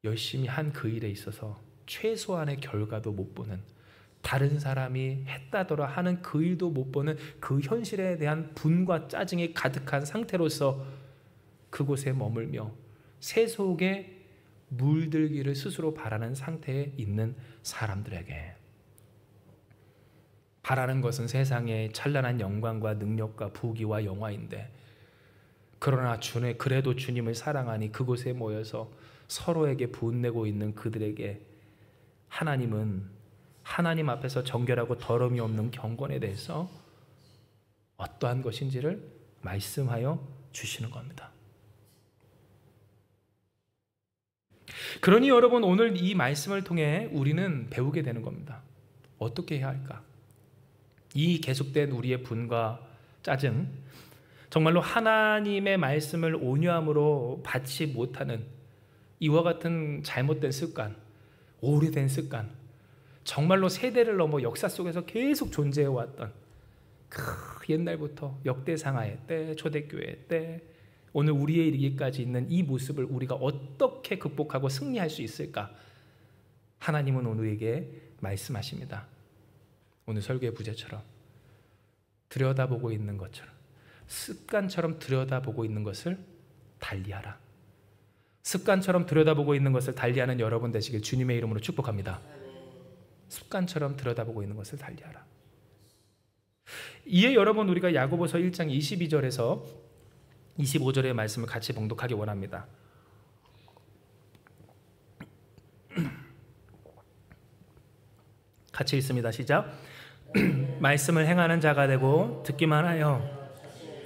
열심히 한 그 일에 있어서 최소한의 결과도 못 보는, 다른 사람이 했다더라 하는 그 일도 못 보는 그 현실에 대한 분과 짜증이 가득한 상태로서 그곳에 머물며 새 속에 물들기를 스스로 바라는 상태에 있는 사람들에게, 바라는 것은 세상의 찬란한 영광과 능력과 부귀와 영화인데, 그러나 그래도 주님을 사랑하니 그곳에 모여서 서로에게 분내고 있는 그들에게 하나님은 하나님 앞에서 정결하고 더러움이 없는 경건에 대해서 어떠한 것인지를 말씀하여 주시는 겁니다. 그러니 여러분, 오늘 이 말씀을 통해 우리는 배우게 되는 겁니다. 어떻게 해야 할까? 이 계속된 우리의 분과 짜증, 정말로 하나님의 말씀을 온유함으로 받지 못하는 이와 같은 잘못된 습관, 오래된 습관, 정말로 세대를 넘어 역사 속에서 계속 존재해왔던 옛날부터 역대상하의 때, 초대교회 때, 오늘 우리에 이르기까지 있는 이 모습을 우리가 어떻게 극복하고 승리할 수 있을까? 하나님은 오늘 우리에게 말씀하십니다. 오늘 설교의 부제처럼 들여다보고 있는 것처럼, 습관처럼 들여다보고 있는 것을 달리하라. 습관처럼 들여다보고 있는 것을 달리하는 여러분 되시길 주님의 이름으로 축복합니다. 습관처럼 들여다보고 있는 것을 달리하라. 이에 여러분, 우리가 야고보서 1장 22절에서 25절의 말씀을 같이 봉독하기 원합니다. 같이 읽습니다. 시작. 말씀을 행하는 자가 되고 듣기만 하여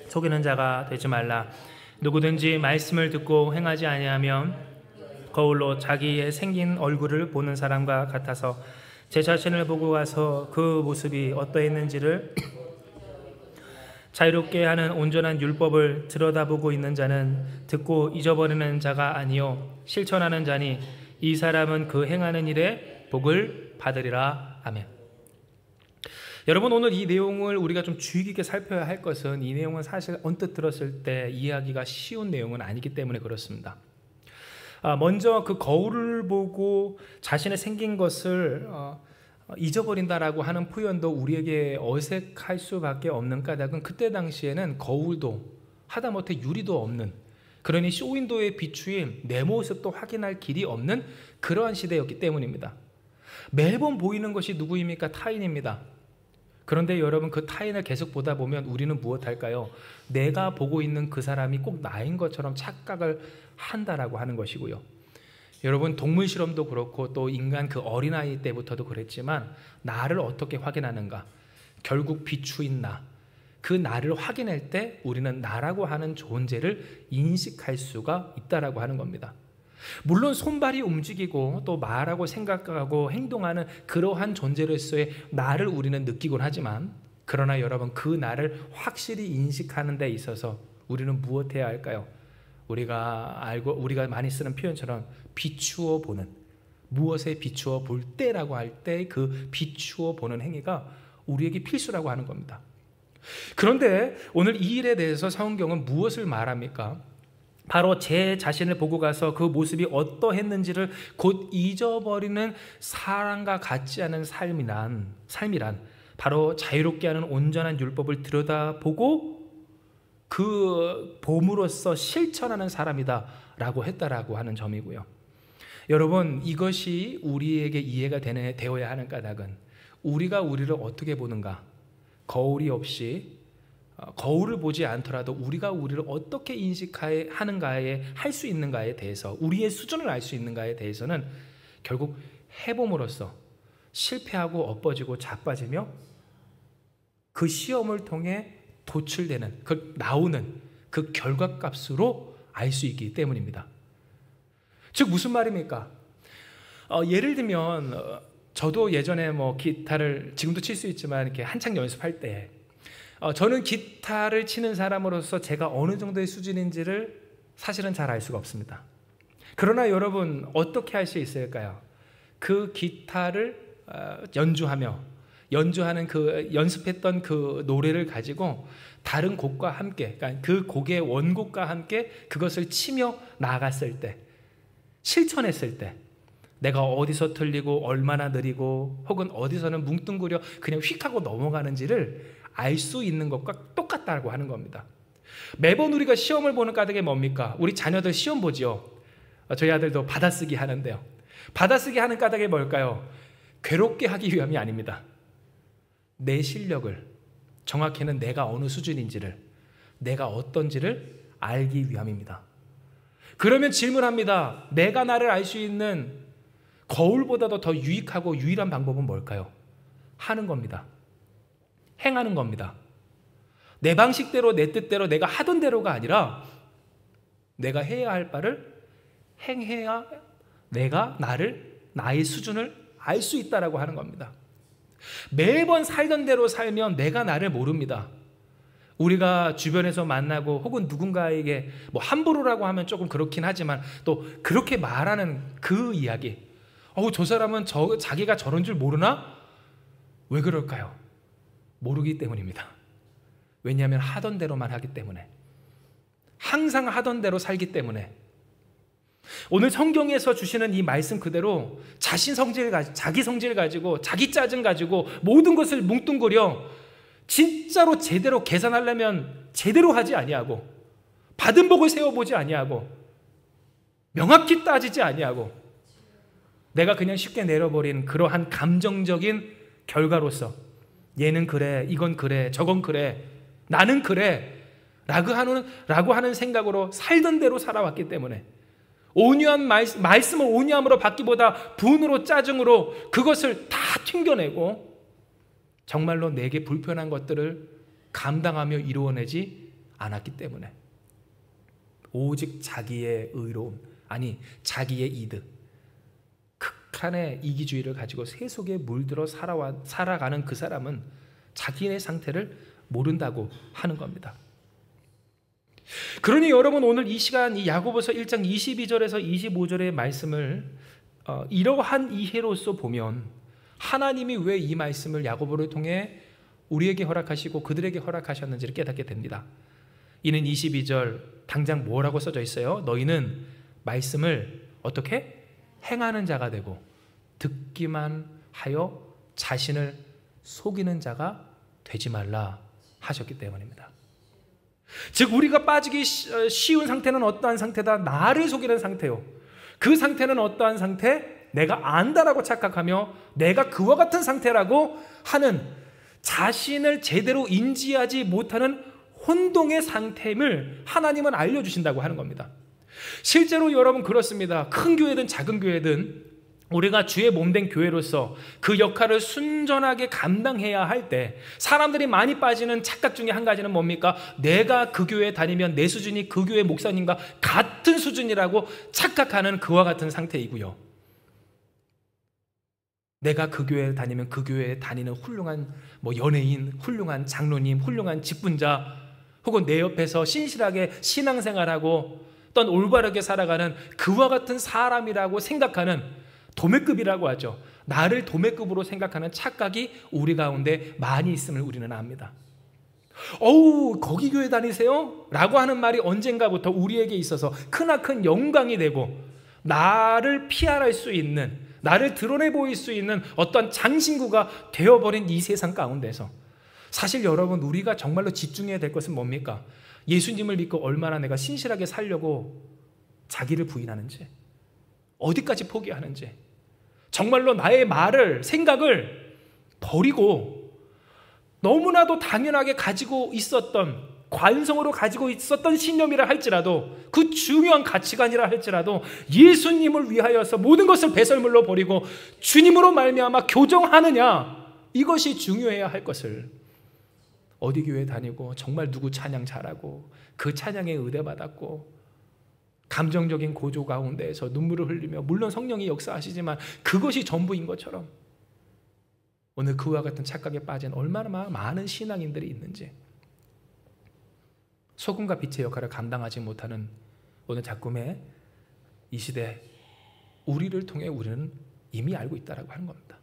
속이는 자가 되지 말라. 누구든지 말씀을 듣고 행하지 아니하면 거울로 자기의 생긴 얼굴을 보는 사람과 같아서 제 자신을 보고 가서 그 모습이 어떠했는지를 자유롭게 하는 온전한 율법을 들여다보고 있는 자는 듣고 잊어버리는 자가 아니요 실천하는 자니 이 사람은 그 행하는 일에 복을 받으리라. 아멘. 여러분, 오늘 이 내용을 우리가 좀 주의 깊게 살펴야 할 것은 이 내용은 사실 언뜻 들었을 때 이해하기가 쉬운 내용은 아니기 때문에 그렇습니다. 먼저 그 거울을 보고 자신의 생긴 것을 잊어버린다라고 하는 표현도 우리에게 어색할 수밖에 없는 까닭은 그때 당시에는 거울도 하다못해 유리도 없는, 그러니 쇼윈도에 비추인 내 모습도 확인할 길이 없는 그러한 시대였기 때문입니다. 매번 보이는 것이 누구입니까? 타인입니다. 그런데 여러분, 그 타인을 계속 보다 보면 우리는 무엇할까요? 내가 보고 있는 그 사람이 꼭 나인 것처럼 착각을 한다라고 하는 것이고요. 여러분, 동물 실험도 그렇고 또 인간 그 어린아이 때부터도 그랬지만 나를 어떻게 확인하는가? 결국 비추인 나, 그 나를 확인할 때 우리는 나라고 하는 존재를 인식할 수가 있다라고 하는 겁니다. 물론 손발이 움직이고 또 말하고 생각하고 행동하는 그러한 존재로서의 나를 우리는 느끼곤 하지만, 그러나 여러분, 그 나를 확실히 인식하는 데 있어서 우리는 무엇해야 할까요? 우리가 많이 쓰는 표현처럼 비추어 보는, 무엇에 비추어 볼 때라고 할 때 그 비추어 보는 행위가 우리에게 필수라고 하는 겁니다. 그런데 오늘 이 일에 대해서 성경은 무엇을 말합니까? 바로 제 자신을 보고 가서 그 모습이 어떠했는지를 곧 잊어버리는 사람과 같지 않은 삶이란 바로 자유롭게 하는 온전한 율법을 들여다보고 그 봄으로써 실천하는 사람이다 라고 했다라고 하는 점이고요. 여러분, 이것이 우리에게 이해가 되어야 하는 까닭은 우리가 우리를 어떻게 보는가, 거울이 없이 거울을 보지 않더라도 우리가 우리를 어떻게 인식하는가에 할 수 있는가에 대해서, 우리의 수준을 알 수 있는가에 대해서는 결국 해봄으로써 실패하고 엎어지고 자빠지며 그 시험을 통해 도출되는, 나오는 그 결과값으로 알 수 있기 때문입니다. 즉 무슨 말입니까? 예를 들면 저도 예전에 기타를 지금도 칠 수 있지만 이렇게 한창 연습할 때 저는 기타를 치는 사람으로서 제가 어느 정도의 수준인지를 사실은 잘 알 수가 없습니다. 그러나 여러분, 어떻게 할 수 있을까요? 그 기타를 연주하는 그 연습했던 그 노래를 가지고 다른 곡과 함께, 그러니까 그 곡의 원곡과 함께 그것을 치며 나아갔을 때, 실천했을 때 내가 어디서 틀리고 얼마나 느리고 혹은 어디서는 뭉뚱그려 그냥 휙 하고 넘어가는지를 알 수 있는 것과 똑같다고 하는 겁니다. 매번 우리가 시험을 보는 까닭이 뭡니까? 우리 자녀들 시험 보지요. 저희 아들도 받아쓰기 하는데요. 받아쓰기 하는 까닭이 뭘까요? 괴롭게 하기 위함이 아닙니다. 내 실력을, 정확히는 내가 어느 수준인지를, 내가 어떤지를 알기 위함입니다. 그러면 질문합니다. 내가 나를 알 수 있는 거울보다도 더 유익하고 유일한 방법은 뭘까요? 하는 겁니다. 행하는 겁니다. 내 방식대로 내 뜻대로 내가 하던 대로가 아니라 내가 해야 할 바를 행해야 내가 나의 수준을 알 수 있다라고 하는 겁니다. 매번 살던 대로 살면 내가 나를 모릅니다. 우리가 주변에서 만나고 혹은 누군가에게 함부로라고 하면 조금 그렇긴 하지만 또 그렇게 말하는 그 이야기, 저 사람은 자기가 저런 줄 모르나? 왜 그럴까요? 모르기 때문입니다. 왜냐하면 하던 대로만 하기 때문에, 항상 하던 대로 살기 때문에. 오늘 성경에서 주시는 이 말씀 그대로 자기 성질 가지고 자기 짜증 가지고 모든 것을 뭉뚱그려 진짜로 제대로 계산하려면 제대로 하지 아니하고, 받은 복을 세워보지 아니하고, 명확히 따지지 아니하고, 내가 그냥 쉽게 내려버린 그러한 감정적인 결과로서 얘는 그래, 이건 그래, 저건 그래, 나는 그래 라고 하는 생각으로 살던 대로 살아왔기 때문에 온유한 말씀을 온유함으로 받기보다 분으로 짜증으로 그것을 다 튕겨내고 정말로 내게 불편한 것들을 감당하며 이루어내지 않았기 때문에 오직 자기의 의로움, 아니 자기의 이득, 극한의 이기주의를 가지고 세속에 물들어 살아가는 그 사람은 자기의 상태를 모른다고 하는 겁니다. 그러니 여러분, 오늘 이 시간 이 야고보서 1장 22절에서 25절의 말씀을 이러한 이해로서 보면 하나님이 왜 이 말씀을 야고보를 통해 우리에게 허락하시고 그들에게 허락하셨는지를 깨닫게 됩니다. 이는 22절 당장 뭐라고 써져 있어요? 너희는 말씀을 어떻게? 행하는 자가 되고 듣기만 하여 자신을 속이는 자가 되지 말라 하셨기 때문입니다. 즉 우리가 빠지기 쉬운 상태는 어떠한 상태다? 나를 속이는 상태요. 그 상태는 어떠한 상태? 내가 안다라고 착각하며 내가 그와 같은 상태라고 하는 자신을 제대로 인지하지 못하는 혼동의 상태임을 하나님은 알려주신다고 하는 겁니다. 실제로 여러분 그렇습니다. 큰 교회든 작은 교회든 우리가 주의 몸된 교회로서 그 역할을 순전하게 감당해야 할 때 사람들이 많이 빠지는 착각 중에 한 가지는 뭡니까? 내가 그 교회에 다니면 내 수준이 그 교회 목사님과 같은 수준이라고 착각하는 그와 같은 상태이고요. 내가 그 교회에 다니면 그 교회에 다니는 훌륭한 연예인, 훌륭한 장로님, 훌륭한 직분자, 혹은 내 옆에서 신실하게 신앙생활하고 또 올바르게 살아가는 그와 같은 사람이라고 생각하는 도매급이라고 하죠. 나를 도매급으로 생각하는 착각이 우리 가운데 많이 있음을 우리는 압니다. 어우, 거기 교회 다니세요? 라고 하는 말이 언젠가부터 우리에게 있어서 크나큰 영광이 되고 나를 피할할 수 있는, 나를 드러내 보일 수 있는 어떤 장신구가 되어버린 이 세상 가운데서 사실 여러분, 우리가 정말로 집중해야 될 것은 뭡니까? 예수님을 믿고 얼마나 내가 신실하게 살려고 자기를 부인하는지, 어디까지 포기하는지, 정말로 나의 말을, 생각을 버리고 너무나도 당연하게 가지고 있었던, 관성으로 가지고 있었던 신념이라 할지라도, 그 중요한 가치관이라 할지라도 예수님을 위하여서 모든 것을 배설물로 버리고 주님으로 말미암아 교정하느냐, 이것이 중요해야 할 것을 어디 교회 다니고 정말 누구 찬양 잘하고 그 찬양에 의대받았고 감정적인 고조 가운데에서 눈물을 흘리며, 물론 성령이 역사하시지만 그것이 전부인 것처럼 오늘 그와 같은 착각에 빠진 얼마나 많은 신앙인들이 있는지, 소금과 빛의 역할을 감당하지 못하는 오늘 작금의 이 시대 우리를 통해 우리는 이미 알고 있다라고 하는 겁니다.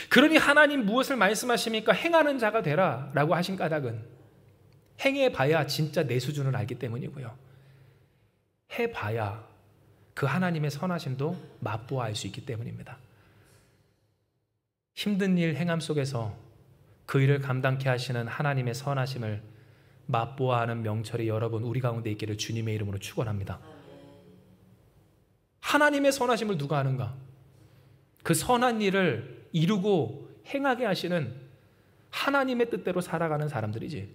그러니 하나님 무엇을 말씀하십니까? 행하는 자가 되라 라고 하신 까닭은 행해봐야 진짜 내 수준을 알기 때문이고요, 해봐야 그 하나님의 선하심도 맛보아 알 수 있기 때문입니다. 힘든 일 행함 속에서 그 일을 감당케 하시는 하나님의 선하심을 맛보아 하는 명철이 여러분 우리 가운데 있기를 주님의 이름으로 축원합니다. 하나님의 선하심을 누가 아는가? 그 선한 일을 이루고 행하게 하시는 하나님의 뜻대로 살아가는 사람들이지,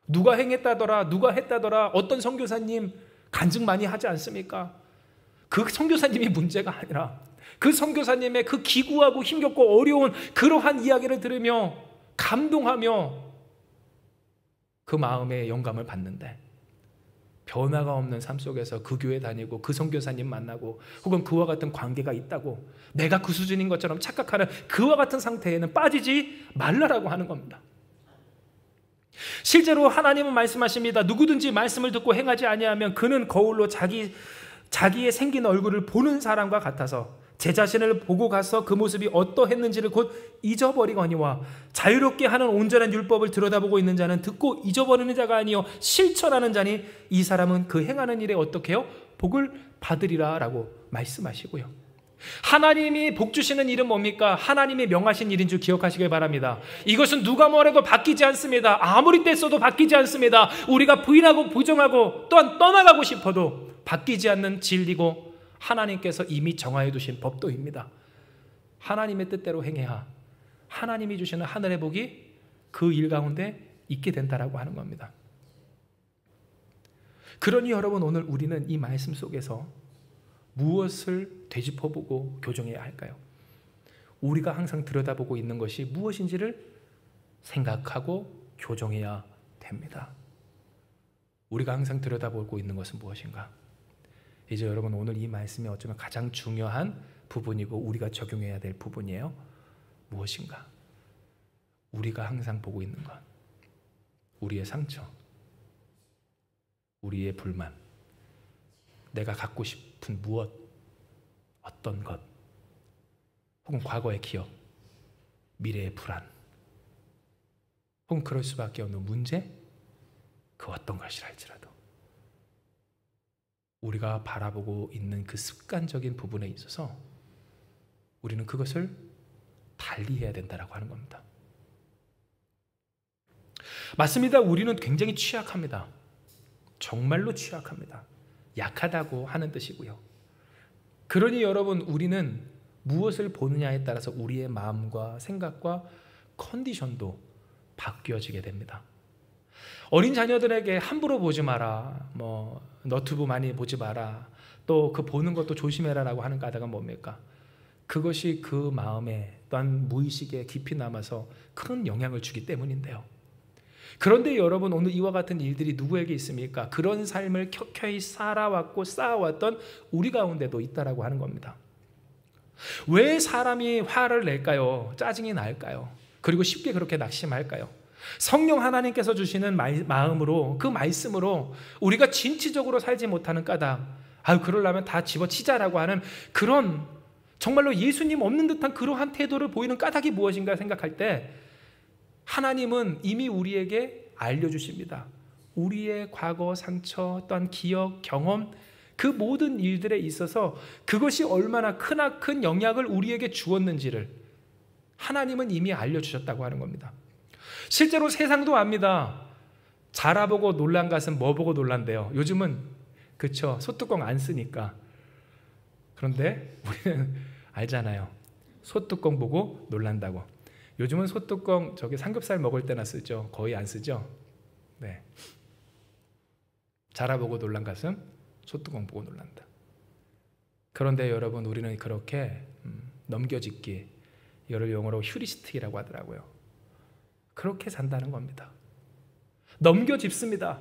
누가 행했다더라, 누가 했다더라, 어떤 선교사님 간증 많이 하지 않습니까? 그 선교사님이 문제가 아니라 그 선교사님의 그 기구하고 힘겹고 어려운 그러한 이야기를 들으며 감동하며 그 마음에 영감을 받는데, 변화가 없는 삶 속에서 그 교회 다니고 그 선교사님 만나고 혹은 그와 같은 관계가 있다고 내가 그 수준인 것처럼 착각하는 그와 같은 상태에는 빠지지 말라라고 하는 겁니다. 실제로 하나님은 말씀하십니다. 누구든지 말씀을 듣고 행하지 아니하면 그는 거울로 자기의 생긴 얼굴을 보는 사람과 같아서 제 자신을 보고 가서 그 모습이 어떠했는지를 곧 잊어버리거니와, 자유롭게 하는 온전한 율법을 들여다보고 있는 자는 듣고 잊어버리는 자가 아니요 실천하는 자니 이 사람은 그 행하는 일에 어떻게 해요? 복을 받으리라 라고 말씀하시고요. 하나님이 복 주시는 일은 뭡니까? 하나님이 명하신 일인 줄 기억하시길 바랍니다. 이것은 누가 뭐래도 바뀌지 않습니다. 아무리 떼써도 바뀌지 않습니다. 우리가 부인하고 부정하고 또한 떠나가고 싶어도 바뀌지 않는 진리고 하나님께서 이미 정하여 두신 법도입니다. 하나님의 뜻대로 행해야 하나님이 주시는 하늘의 복이 그 일 가운데 있게 된다라고 하는 겁니다. 그러니 여러분, 오늘 우리는 이 말씀 속에서 무엇을 되짚어보고 교정해야 할까요? 우리가 항상 들여다보고 있는 것이 무엇인지를 생각하고 교정해야 됩니다. 우리가 항상 들여다보고 있는 것은 무엇인가? 이제 여러분, 오늘 이 말씀이 어쩌면 가장 중요한 부분이고 우리가 적용해야 될 부분이에요. 무엇인가? 우리가 항상 보고 있는 것, 우리의 상처, 우리의 불만, 내가 갖고 싶은 무엇, 어떤 것, 혹은 과거의 기억, 미래의 불안, 혹은 그럴 수밖에 없는 문제, 그 어떤 것이라 할지라도 우리가 바라보고 있는 그 습관적인 부분에 있어서 우리는 그것을 달리해야 된다라고 하는 겁니다. 맞습니다. 우리는 굉장히 취약합니다. 정말로 취약합니다. 약하다고 하는 뜻이고요. 그러니 여러분, 우리는 무엇을 보느냐에 따라서 우리의 마음과 생각과 컨디션도 바뀌어지게 됩니다. 어린 자녀들에게 함부로 보지 마라, 너튜브 많이 보지 마라, 또 그 보는 것도 조심해라라고 하는 까닭은 뭡니까? 그것이 그 마음에 또한 무의식에 깊이 남아서 큰 영향을 주기 때문인데요. 그런데 여러분, 오늘 이와 같은 일들이 누구에게 있습니까? 그런 삶을 켜켜이 살아왔고 쌓아왔던 우리 가운데도 있다라고 하는 겁니다. 왜 사람이 화를 낼까요? 짜증이 날까요? 그리고 쉽게 그렇게 낙심할까요? 성령 하나님께서 주시는 마음으로, 그 말씀으로 우리가 진취적으로 살지 못하는 까닭, 그러려면 다 집어치자라고 하는 그런 정말로 예수님 없는 듯한 그러한 태도를 보이는 까닭이 무엇인가 생각할 때 하나님은 이미 우리에게 알려주십니다. 우리의 과거, 상처, 또한 기억, 경험, 그 모든 일들에 있어서 그것이 얼마나 크나큰 영향을 우리에게 주었는지를 하나님은 이미 알려주셨다고 하는 겁니다. 실제로 세상도 압니다. 자라보고 놀란 것은 뭐 보고 놀란대요? 요즘은 그쵸, 소뚜껑 안 쓰니까. 그런데 우리는 알잖아요. 소뚜껑 보고 놀란다고. 요즘은 소뚜껑 삼겹살 먹을 때나 쓰죠. 거의 안 쓰죠. 네. 자라보고 놀란 가슴, 소뚜껑 보고 놀란다. 그런데 여러분, 우리는 그렇게 넘겨짓기, 이거를 영어로 휴리스틱이라고 하더라고요. 그렇게 산다는 겁니다. 넘겨짚습니다.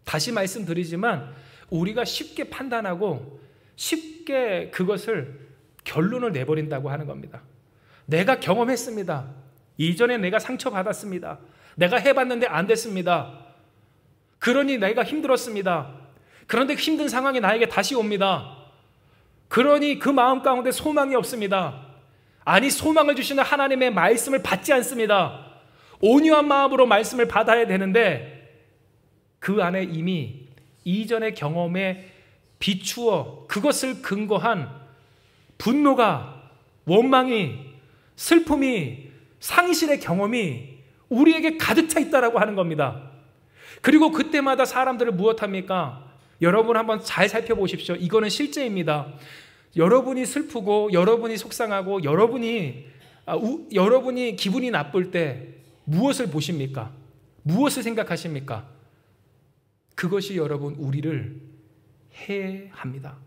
다시 말씀드리지만 우리가 쉽게 판단하고 쉽게 그것을 결론을 내버린다고 하는 겁니다. 내가 경험했습니다. 이전에 내가 상처받았습니다. 내가 해봤는데 안 됐습니다. 그러니 내가 힘들었습니다. 그런데 힘든 상황이 나에게 다시 옵니다. 그러니 그 마음 가운데 소망이 없습니다. 아니, 소망을 주시는 하나님의 말씀을 받지 않습니다. 온유한 마음으로 말씀을 받아야 되는데 그 안에 이미 이전의 경험에 비추어 그것을 근거한 분노가, 원망이, 슬픔이, 상실의 경험이 우리에게 가득 차 있다라고 하는 겁니다. 그리고 그때마다 사람들을 무엇합니까? 여러분 한번 잘 살펴보십시오. 이거는 실제입니다. 여러분이 슬프고 여러분이 속상하고 여러분이 기분이 나쁠 때 무엇을 보십니까? 무엇을 생각하십니까? 그것이 여러분 우리를 해합니다.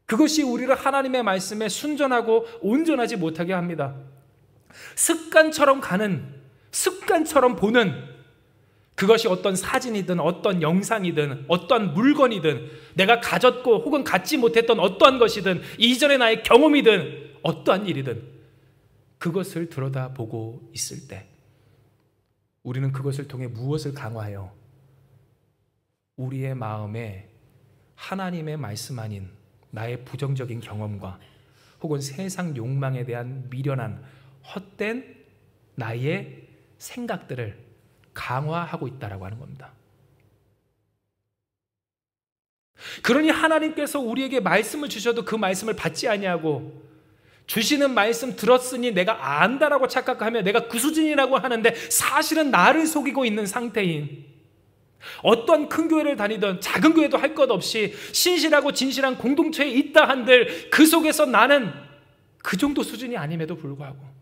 그것이 우리를 하나님의 말씀에 순전하고 온전하지 못하게 합니다. 습관처럼 가는, 습관처럼 보는, 그것이 어떤 사진이든 어떤 영상이든 어떤 물건이든 내가 가졌고 혹은 갖지 못했던 어떠한 것이든 이전의 나의 경험이든 어떠한 일이든 그것을 들여다보고 있을 때 우리는 그것을 통해 무엇을 강화해요? 우리의 마음에 하나님의 말씀 아닌 나의 부정적인 경험과 혹은 세상 욕망에 대한 미련한 헛된 나의 생각들을 강화하고 있다라고 하는 겁니다. 그러니 하나님께서 우리에게 말씀을 주셔도 그 말씀을 받지 아니하고 주시는 말씀 들었으니 내가 안다라고 착각하며 내가 그 수준이라고 하는데 사실은 나를 속이고 있는 상태인, 어떤 큰 교회를 다니든 작은 교회도 할 것 없이 신실하고 진실한 공동체에 있다 한들 그 속에서 나는 그 정도 수준이 아님에도 불구하고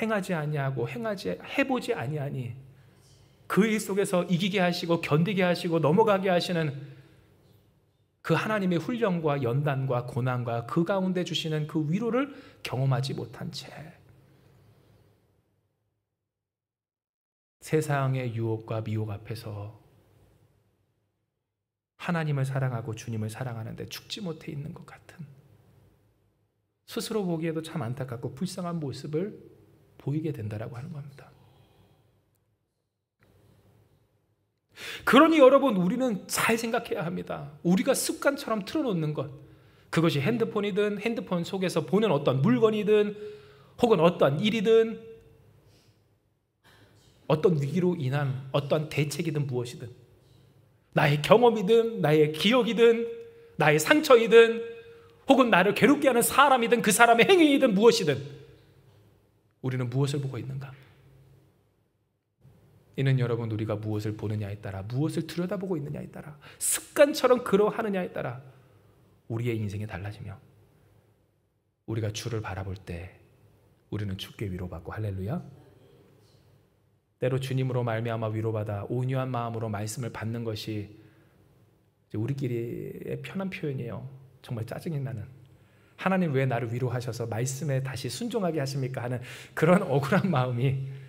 행하지 아니하고 해보지 아니하니 그 일 속에서 이기게 하시고 견디게 하시고 넘어가게 하시는 그 하나님의 훈련과 연단과 고난과 그 가운데 주시는 그 위로를 경험하지 못한 채 세상의 유혹과 미혹 앞에서 하나님을 사랑하고 주님을 사랑하는데 죽지 못해 있는 것 같은, 스스로 보기에도 참 안타깝고 불쌍한 모습을 보이게 된다라고 하는 겁니다. 그러니 여러분, 우리는 잘 생각해야 합니다. 우리가 습관처럼 틀어놓는 것, 그것이 핸드폰이든 핸드폰 속에서 보는 어떤 물건이든 혹은 어떤 일이든 어떤 위기로 인한 어떤 대책이든 무엇이든, 나의 경험이든 나의 기억이든 나의 상처이든 혹은 나를 괴롭게 하는 사람이든 그 사람의 행위이든 무엇이든 우리는 무엇을 보고 있는가? 이는 여러분, 우리가 무엇을 보느냐에 따라, 무엇을 들여다보고 있느냐에 따라, 습관처럼 그러하느냐에 따라 우리의 인생이 달라지며, 우리가 주를 바라볼 때 우리는 주께 위로받고, 할렐루야. 때로 주님으로 말미암아 위로받아 온유한 마음으로 말씀을 받는 것이 우리끼리의 편한 표현이에요. 정말 짜증이 나는, 하나님 왜 나를 위로하셔서 말씀에 다시 순종하게 하십니까 하는 그런 억울한 마음이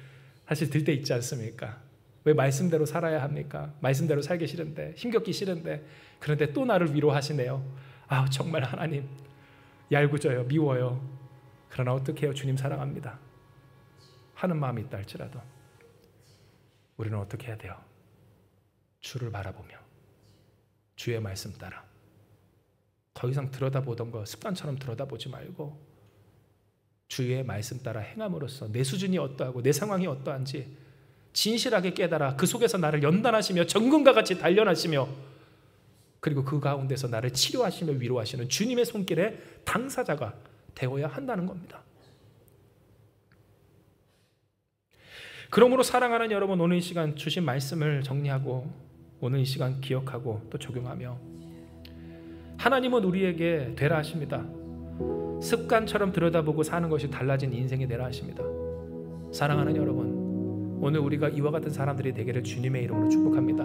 사실 들 때 있지 않습니까? 왜 말씀대로 살아야 합니까? 말씀대로 살기 싫은데, 힘겹기 싫은데, 그런데 또 나를 위로하시네요. 아, 정말 하나님 얄궂어요, 미워요. 그러나 어떻게 해요? 주님 사랑합니다 하는 마음이 있다 할지라도 우리는 어떻게 해야 돼요? 주를 바라보며 주의 말씀 따라 더 이상 들여다보던 거 습관처럼 들여다보지 말고 주의 말씀 따라 행함으로써 내 수준이 어떠하고 내 상황이 어떠한지 진실하게 깨달아 그 속에서 나를 연단하시며 정금과 같이 단련하시며, 그리고 그 가운데서 나를 치료하시며 위로하시는 주님의 손길의 당사자가 되어야 한다는 겁니다. 그러므로 사랑하는 여러분, 오늘 이 시간 주신 말씀을 정리하고 오늘 이 시간 기억하고 또 적용하며, 하나님은 우리에게 되라 하십니다. 습관처럼 들여다보고 사는 것이 달라진 인생이 되라 하십니다. 사랑하는 여러분, 오늘 우리가 이와 같은 사람들이 되기를 주님의 이름으로 축복합니다.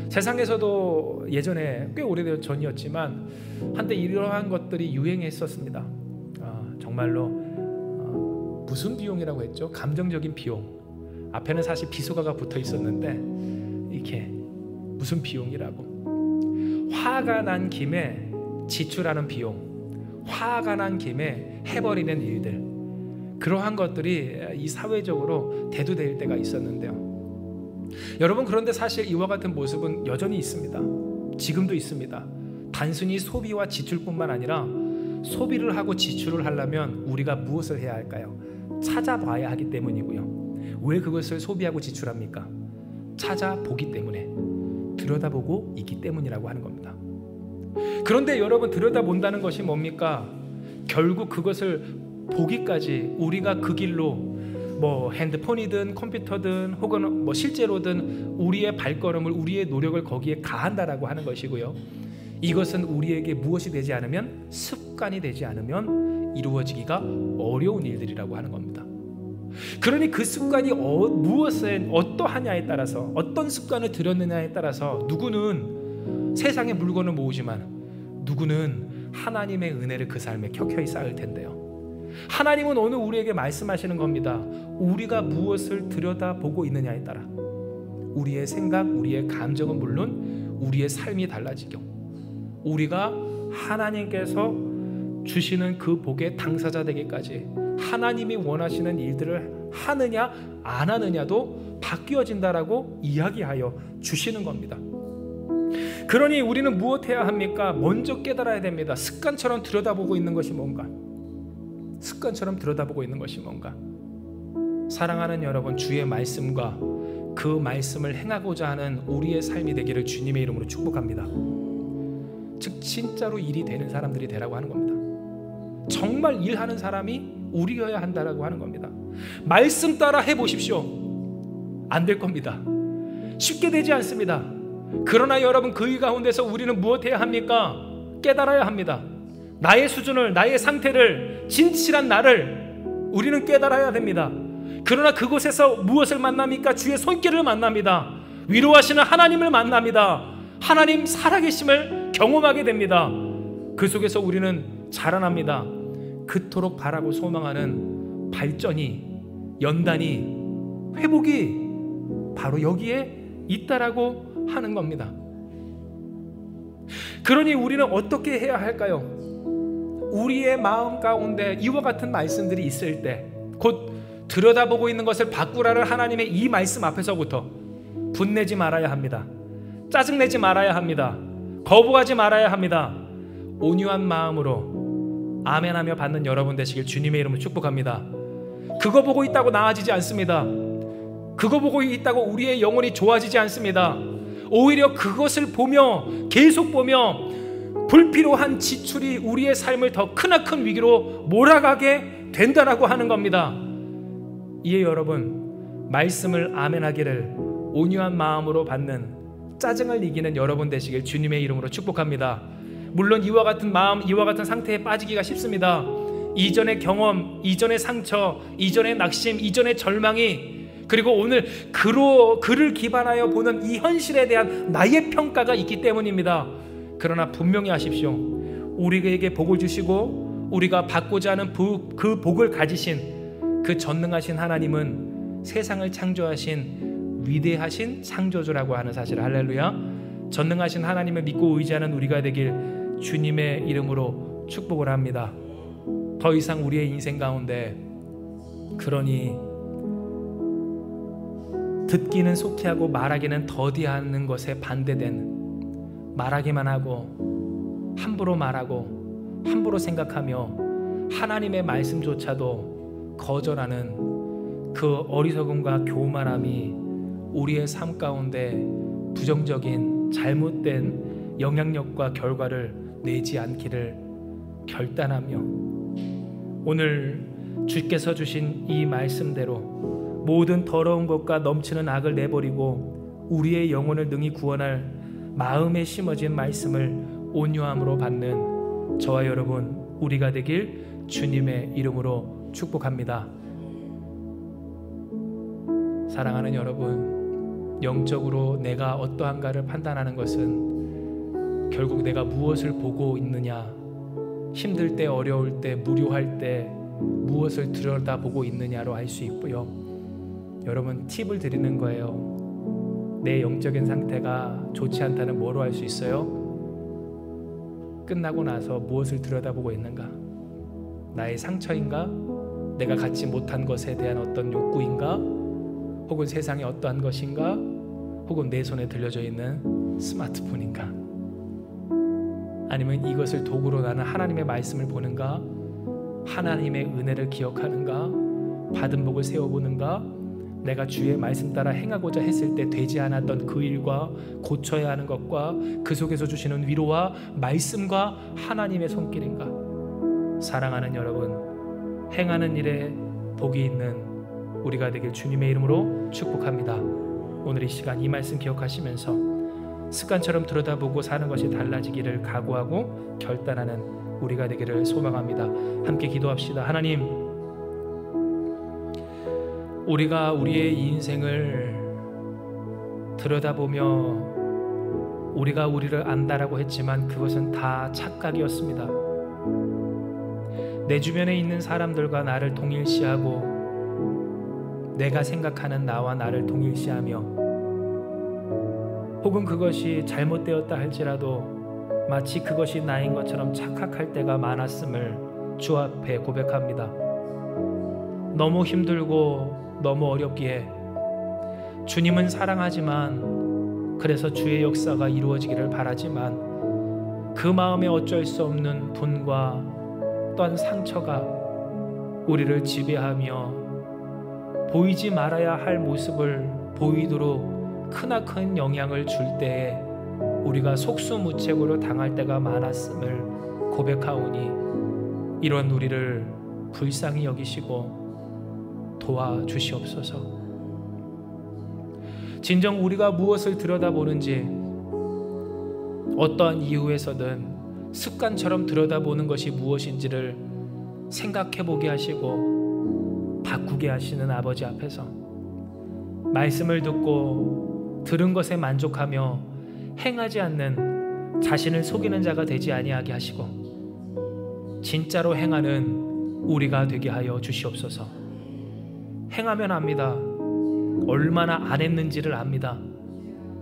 세상에서도 예전에 꽤 오래전 전이었지만 한때 이러한 것들이 유행했었습니다. 정말로 무슨 비용이라고 했죠? 감정적인 비용. 앞에는 사실 비속어가 붙어 있었는데 이렇게 무슨 비용이라고, 화가 난 김에 지출하는 비용, 화가 난 김에 해버리는 일들, 그러한 것들이 이 사회적으로 대두될 때가 있었는데요. 여러분, 그런데 사실 이와 같은 모습은 여전히 있습니다. 지금도 있습니다. 단순히 소비와 지출뿐만 아니라 소비를 하고 지출을 하려면 우리가 무엇을 해야 할까요? 찾아봐야 하기 때문이고요. 왜 그것을 소비하고 지출합니까? 찾아보기 때문에, 들여다보고 있기 때문이라고 하는 겁니다. 그런데 여러분, 들여다본다는 것이 뭡니까? 결국 그것을 보기까지 우리가 그 길로 핸드폰이든 컴퓨터든 혹은 실제로든 우리의 발걸음을, 우리의 노력을 거기에 가한다라고 하는 것이고요. 이것은 우리에게 무엇이 되지 않으면, 습관이 되지 않으면 이루어지기가 어려운 일들이라고 하는 겁니다. 그러니 그 습관이 무엇에 어떠하냐에 따라서, 어떤 습관을 들였느냐에 따라서 누구는 세상의 물건을 모으지만 누구는 하나님의 은혜를 그 삶에 켜켜이 쌓을 텐데요. 하나님은 오늘 우리에게 말씀하시는 겁니다. 우리가 무엇을 들여다보고 있느냐에 따라 우리의 생각, 우리의 감정은 물론 우리의 삶이 달라지고, 우리가 하나님께서 주시는 그 복의 당사자 되기까지 하나님이 원하시는 일들을 하느냐 안 하느냐도 바뀌어진다라고 이야기하여 주시는 겁니다. 그러니 우리는 무엇해야 합니까? 먼저 깨달아야 됩니다. 습관처럼 들여다보고 있는 것이 뭔가? 습관처럼 들여다보고 있는 것이 뭔가? 사랑하는 여러분, 주의 말씀과 그 말씀을 행하고자 하는 우리의 삶이 되기를 주님의 이름으로 축복합니다. 즉 진짜로 일이 되는 사람들이 되라고 하는 겁니다. 정말 일하는 사람이 우리여야 한다라고 하는 겁니다. 말씀 따라 해보십시오. 안 될 겁니다. 쉽게 되지 않습니다. 그러나 여러분, 그 일 가운데서 우리는 무엇해야 합니까? 깨달아야 합니다. 나의 수준을, 나의 상태를, 진실한 나를 우리는 깨달아야 됩니다. 그러나 그곳에서 무엇을 만납니까? 주의 손길을 만납니다. 위로하시는 하나님을 만납니다. 하나님 살아계심을 경험하게 됩니다. 그 속에서 우리는 자라납니다. 그토록 바라고 소망하는 발전이, 연단이, 회복이 바로 여기에 있다라고 하는 겁니다. 그러니 우리는 어떻게 해야 할까요? 우리의 마음 가운데 이와 같은 말씀들이 있을 때, 곧 들여다보고 있는 것을 바꾸라는 하나님의 이 말씀 앞에서부터 분내지 말아야 합니다. 짜증내지 말아야 합니다. 거부하지 말아야 합니다. 온유한 마음으로 아멘하며 받는 여러분 되시길 주님의 이름으로 축복합니다. 그거 보고 있다고 나아지지 않습니다. 그거 보고 있다고 우리의 영혼이 좋아지지 않습니다. 오히려 그것을 보며, 계속 보며 불필요한 지출이 우리의 삶을 더 크나큰 위기로 몰아가게 된다라고 하는 겁니다. 이에 여러분, 말씀을 아멘하기를 온유한 마음으로 받는, 짜증을 이기는 여러분 되시길 주님의 이름으로 축복합니다. 물론 이와 같은 마음, 이와 같은 상태에 빠지기가 쉽습니다. 이전의 경험, 이전의 상처, 이전의 낙심, 이전의 절망이, 그리고 오늘 그를 기반하여 보는 이 현실에 대한 나의 평가가 있기 때문입니다. 그러나 분명히 아십시오. 우리에게 복을 주시고 우리가 받고자 하는 그 복을 가지신 그 전능하신 하나님은 세상을 창조하신 위대하신 창조주라고 하는 사실, 할렐루야. 전능하신 하나님을 믿고 의지하는 우리가 되길 주님의 이름으로 축복을 합니다. 더 이상 우리의 인생 가운데 그러니 듣기는 속히하고 말하기는 더디하는 것에 반대된, 말하기만 하고 함부로 말하고 함부로 생각하며 하나님의 말씀조차도 거절하는 그 어리석음과 교만함이 우리의 삶 가운데 부정적인 잘못된 영향력과 결과를 내지 않기를 결단하며, 오늘 주께서 주신 이 말씀대로 모든 더러운 것과 넘치는 악을 내버리고 우리의 영혼을 능히 구원할 마음에 심어진 말씀을 온유함으로 받는 저와 여러분 우리가 되길 주님의 이름으로 축복합니다. 사랑하는 여러분, 영적으로 내가 어떠한가를 판단하는 것은 결국 내가 무엇을 보고 있느냐, 힘들 때, 어려울 때, 무료할 때 무엇을 들여다보고 있느냐로 알 수 있고요. 여러분, 팁을 드리는 거예요. 내 영적인 상태가 좋지 않다는 뭐로 알 수 있어요? 끝나고 나서 무엇을 들여다보고 있는가? 나의 상처인가? 내가 갖지 못한 것에 대한 어떤 욕구인가? 혹은 세상의 어떠한 것인가? 혹은 내 손에 들려져 있는 스마트폰인가? 아니면 이것을 도구로 나는 하나님의 말씀을 보는가? 하나님의 은혜를 기억하는가? 받은 복을 세워보는가? 내가 주의 말씀 따라 행하고자 했을 때 되지 않았던 그 일과 고쳐야 하는 것과 그 속에서 주시는 위로와 말씀과 하나님의 손길인가? 사랑하는 여러분, 행하는 일에 복이 있는 우리가 되길 주님의 이름으로 축복합니다. 오늘 이 시간 이 말씀 기억하시면서 습관처럼 들여다보고 사는 것이 달라지기를 각오하고 결단하는 우리가 되기를 소망합니다. 함께 기도합시다. 하나님, 우리가 우리의 인생을 들여다보며 우리가 우리를 안다라고 했지만 그것은 다 착각이었습니다. 내 주변에 있는 사람들과 나를 동일시하고 내가 생각하는 나와 나를 동일시하며, 혹은 그것이 잘못되었다 할지라도 마치 그것이 나인 것처럼 착각할 때가 많았음을 주 앞에 고백합니다. 너무 힘들고 너무 어렵기에 주님은 사랑하지만, 그래서 주의 역사가 이루어지기를 바라지만 그 마음에 어쩔 수 없는 분과 또한 상처가 우리를 지배하며 보이지 말아야 할 모습을 보이도록 크나큰 영향을 줄 때에 우리가 속수무책으로 당할 때가 많았음을 고백하오니 이런 우리를 불쌍히 여기시고 도와주시옵소서. 진정 우리가 무엇을 들여다보는지, 어떠한 이유에서든 습관처럼 들여다보는 것이 무엇인지를 생각해보게 하시고 바꾸게 하시는 아버지 앞에서 말씀을 듣고 들은 것에 만족하며 행하지 않는 자신을 속이는 자가 되지 아니하게 하시고 진짜로 행하는 우리가 되게 하여 주시옵소서. 행하면 압니다. 얼마나 안 했는지를 압니다.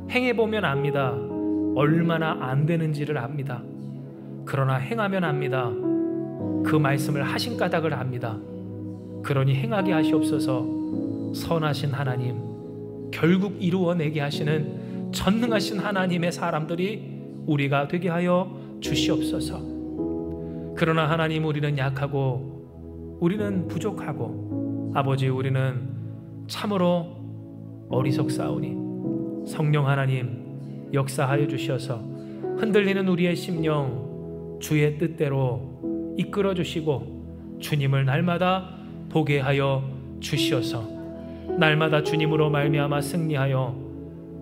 행해보면 압니다. 얼마나 안 되는지를 압니다. 그러나 행하면 압니다. 그 말씀을 하신 까닭을 압니다. 그러니 행하게 하시옵소서. 선하신 하나님, 결국 이루어내게 하시는 전능하신 하나님의 사람들이 우리가 되게 하여 주시옵소서. 그러나 하나님, 우리는 약하고 우리는 부족하고 아버지, 우리는 참으로 어리석사오니 성령 하나님 역사하여 주셔서 흔들리는 우리의 심령 주의 뜻대로 이끌어 주시고 주님을 날마다 보게 하여 주시어서 날마다 주님으로 말미암아 승리하여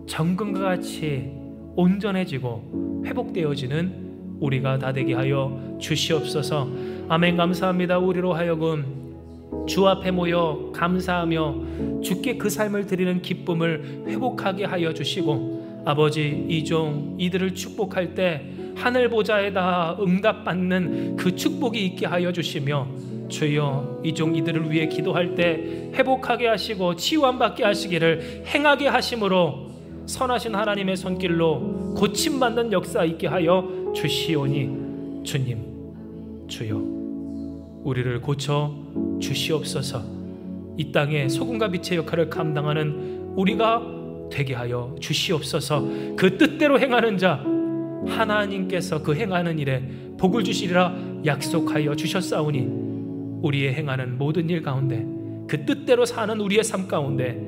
정금과 같이 온전해지고 회복되어지는 우리가 다 되게 하여 주시옵소서. 아멘. 감사합니다. 우리로 하여금 주 앞에 모여 감사하며 주께 그 삶을 드리는 기쁨을 회복하게 하여 주시고 아버지, 이종 이들을 축복할 때 하늘 보좌에다 응답받는 그 축복이 있게 하여 주시며 주여, 이종 이들을 위해 기도할 때 회복하게 하시고 치유함받게 하시기를 행하게 하심으로 선하신 하나님의 손길로 고침받는 역사 있게 하여 주시오니 주님, 주여 우리를 고쳐 주시옵소서. 이 땅에 소금과 빛의 역할을 감당하는 우리가 되게 하여 주시옵소서. 그 뜻대로 행하는 자 하나님께서 그 행하는 일에 복을 주시리라 약속하여 주셨사오니 우리의 행하는 모든 일 가운데 그 뜻대로 사는 우리의 삶 가운데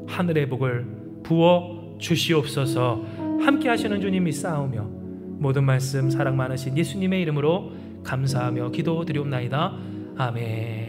하늘의 복을 부어 주시옵소서. 함께 하시는 주님 믿사오며 모든 말씀 사랑 많으신 예수님의 이름으로 감사하며 기도드리옵나이다. 아멘.